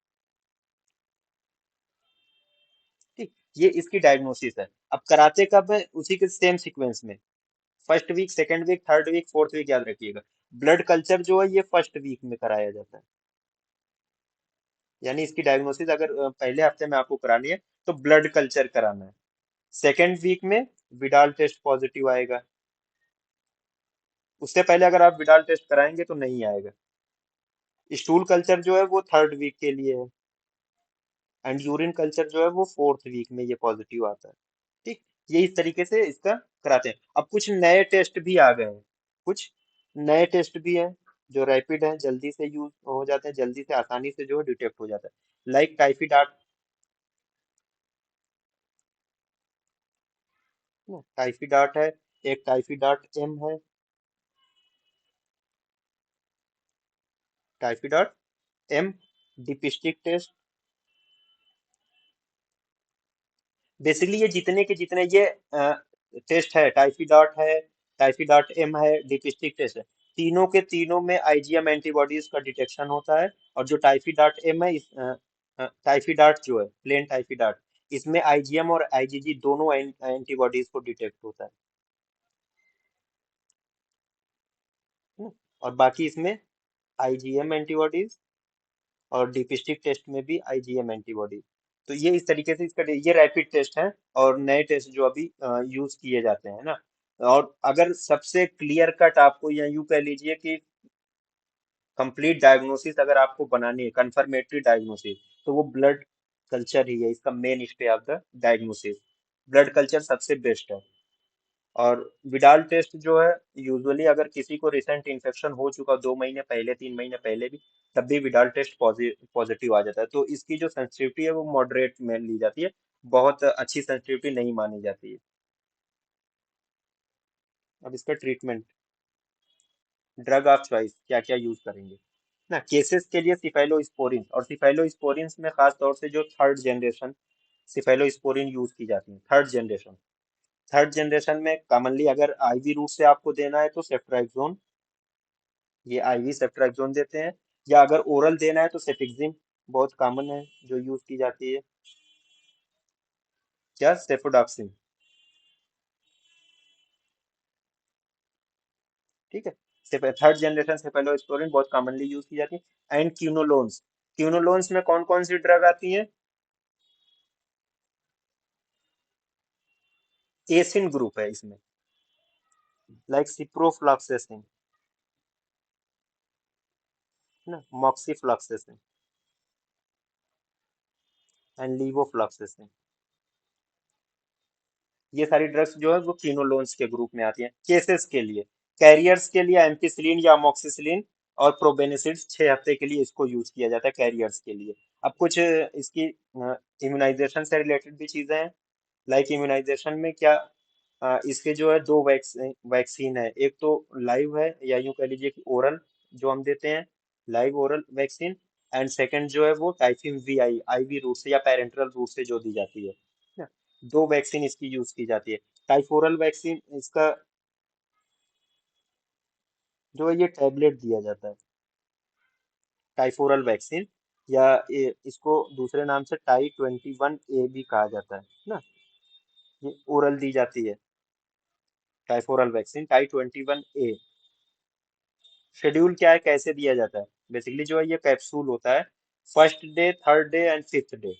S1: ठीक, ये इसकी डायग्नोसिस है। अब कराते कब है, उसी के सेम सीक्वेंस में, first week, second week, third week, fourth week, याद रखिएगा। ब्लड कल्चर जो है ये फर्स्ट वीक में कराया जाता है, यानी इसकी डायग्नोसिस अगर पहले हफ्ते में आपको करानी है तो ब्लड कल्चर कराना है। सेकेंड वीक में विडाल टेस्ट पॉजिटिव आएगा, उससे पहले अगर आप विडाल टेस्ट कराएंगे तो नहीं आएगा। स्टूल कल्चर जो है वो थर्ड वीक के लिए है, एंड यूरिन कल्चर जो है वो फोर्थ वीक में ये पॉजिटिव आता है। ठीक, ये इस तरीके से इसका कराते हैं। अब कुछ नए टेस्ट भी आ गए हैं, कुछ नए टेस्ट भी हैं जो रैपिड हैं, जल्दी से यूज हो जाते हैं, जल्दी से आसानी से जो है डिटेक्ट हो जाता है, like typhi dart. Typhi dart है, एक टाइफी डार्ट एम है, typhi dart M, dipstick test. Basically ये जितने के जितने ये टेस्ट है, टाइफी डॉट है, टाइफी डॉट एम है, डिपिस्टिक टेस्ट है, तीनों के तीनों में आईजीएम एंटीबॉडीज का डिटेक्शन होता है। और जो टाइफी डॉट एम है, टाइफी डॉट जो है प्लेन टाइफी डॉट, इसमें आईजीएम और आईजीजी दोनों एंटीबॉडीज को डिटेक्ट होता है ना? और बाकी इसमें आईजीएम एंटीबॉडीज, और डिपिस्टिक टेस्ट में भी आईजीएम एंटीबॉडी। तो ये इस तरीके से इसका ये रैपिड टेस्ट है, और नए टेस्ट जो अभी यूज किए जाते हैं ना। और अगर सबसे क्लियर कट आपको, या यूं कह लीजिए कि कंप्लीट डायग्नोसिस अगर आपको बनानी है, कंफर्मेटरी डायग्नोसिस, तो वो ब्लड कल्चर ही है इसका main stay of the diagnosis. Blood culture सबसे बेस्ट है। और विडाल टेस्ट जो है, यूजुअली अगर किसी को रिसेंट इन्फेक्शन हो चुका 2 महीने पहले, 3 महीने पहले भी, तब भी विडाल टेस्ट पॉजिटिव आ जाता है। तो इसकी जो सेंसिटिविटी है वो मॉडरेट में ली जाती है, बहुत अच्छी सेंसिटिविटी नहीं मानी जाती है। अब इसका ट्रीटमेंट, ड्रग ऑफ चॉइस क्या क्या यूज करेंगे ना, केसेस के लिए सिफेलोस्पोरिन, और सिफेलोस्पोरिन में खास तौर से जो थर्ड जनरेशन सिफेलोस्पोरिन यूज की जाती है, थर्ड जनरेशन में कॉमनली अगर आईवी रूट से आपको देना है तो सेफ्ट्राइक्सोन, ये आईवी सेफ्ट्राक्सोन देते हैं। या अगर ओरल देना है तो सेफिक्सिम बहुत कॉमन है जो यूज की जाती है, क्या सेफोडॉक्सिन। ठीक है, थर्ड जनरेशन सेफेलोस्पोरिन बहुत कॉमनली यूज की जाती है। एंड क्यूनोलोन्स, क्यूनोलोन्स में कौन कौन सी ड्रग आती है, एसिन ग्रुप है इसमें, लाइक सिप्रोफ्लॉक्सेसिन, ना, मॉक्सीफ्लॉक्सेसिन एंड लीवोफ्लॉक्सेसिन। ये सारी ड्रग्स जो है वो क्विनोलोन्स के ग्रुप में आती हैं केसेस के लिए। कैरियर्स के लिए एम्पिसिलिन या अमोक्सिसिलिन और प्रोबेनिसिड 6 हफ्ते के लिए इसको यूज किया जाता है कैरियर्स के लिए। अब कुछ इसकी इम्यूनाइजेशन से रिलेटेड भी चीजें हैं, लाइक इम्यूनाइजेशन में क्या, इसके जो है दो वैक्सीन है, एक तो लाइव है, या यूं कह लीजिए कि ओरल जो हम देते हैं, live oral vaccine. And second जो है वो टाइफिन वी आई, आईवी रूट से या पेरेंटल रूट से जो दी जाती है ना। दो वैक्सीन इसकी यूज की जाती है। टाइफोरल वैक्सीन इसका जो है ये टैबलेट दिया जाता है, टाइफोरल वैक्सीन, या इसको दूसरे नाम से टाई 21 ए भी कहा जाता है ना। ये ओरल दी जाती है, टाइफोरल वैक्सीन टाई 21 ए। शेड्यूल क्या है, कैसे दिया जाता है, बेसिकली जो है ये कैप्सूल होता है, first day, third day and fifth day.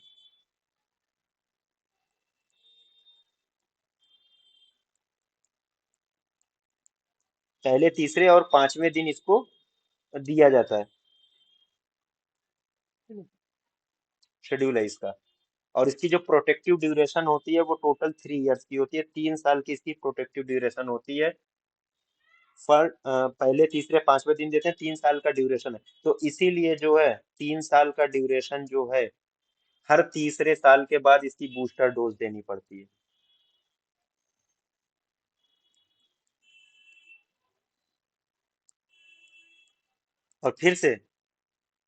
S1: पहले, तीसरे और पांचवें दिन इसको दिया जाता है, शेड्यूल है इसका। और इसकी जो प्रोटेक्टिव ड्यूरेशन होती है वो टोटल 3 इयर्स की होती है, 3 साल की इसकी प्रोटेक्टिव ड्यूरेशन होती है। पहले, तीसरे, पांचवें दिन देते हैं, 3 साल का ड्यूरेशन है। तो इसीलिए जो है 3 साल का ड्यूरेशन जो है, हर तीसरे साल के बाद इसकी बूस्टर डोज देनी पड़ती है। और फिर से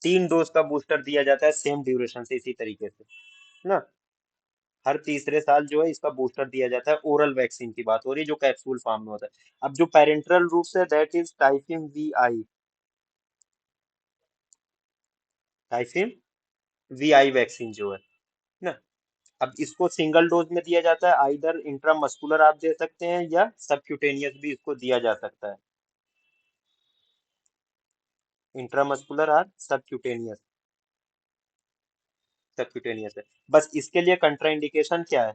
S1: 3 डोज का बूस्टर दिया जाता है सेम ड्यूरेशन से, इसी तरीके से ना। हर तीसरे साल जो है इसका बूस्टर दिया जाता है। ओरल वैक्सीन की बात हो रही है जो कैप्सूल फॉर्म में होता है। अब जो पेरेंट्रल रूट है that is Typhim V I, Typhim V I vaccine जो है ना। अब इसको सिंगल डोज में दिया जाता है, आइदर इंट्रामस्कुलर आप दे सकते हैं या सबक्यूटेनियस भी इसको दिया जा सकता है, इंट्रामस्कुलर और सबक्यूटेनियस, सबक्यूटेनियस है। बस इसके लिए कंट्राइंडिकेशन क्या है,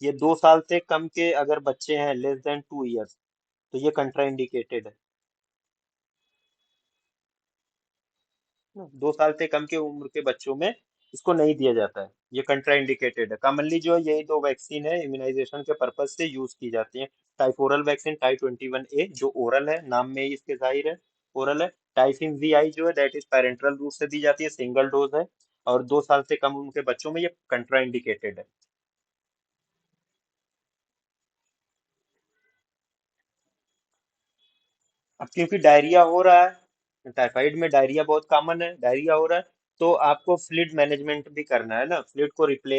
S1: ये 2 साल से कम के अगर बच्चे हैं, less than 2 years, तो ये कंट्राइंडिकेटेड है ना। 2 साल से कम के उम्र के बच्चों में इसको नहीं दिया जाता है, ये कंट्राइंडिकेटेड है। कॉमनली जो है यही दो वैक्सीन है इम्यूनाइजेशन के पर्पज से यूज की जाती है। टाइफोरल वैक्सीन टाई 21A जो ओरल है, नाम में ही इसके जाहिर है ओरल है। टाइफिन वी आई जो है दैट इज पैरेंट्रल रूट से दी जाती है, सिंगल डोज है। और 2 साल से कम उम्र के बच्चों में ये कंट्राइंडिकेटेड है। अब क्योंकि डायरिया हो रहा है, टाइफाइड में डायरिया बहुत कॉमन है, डायरिया हो रहा है, तो आपको फ्लूइड मैनेजमेंट भी करना है ना, फ्लूइड को रिप्लेस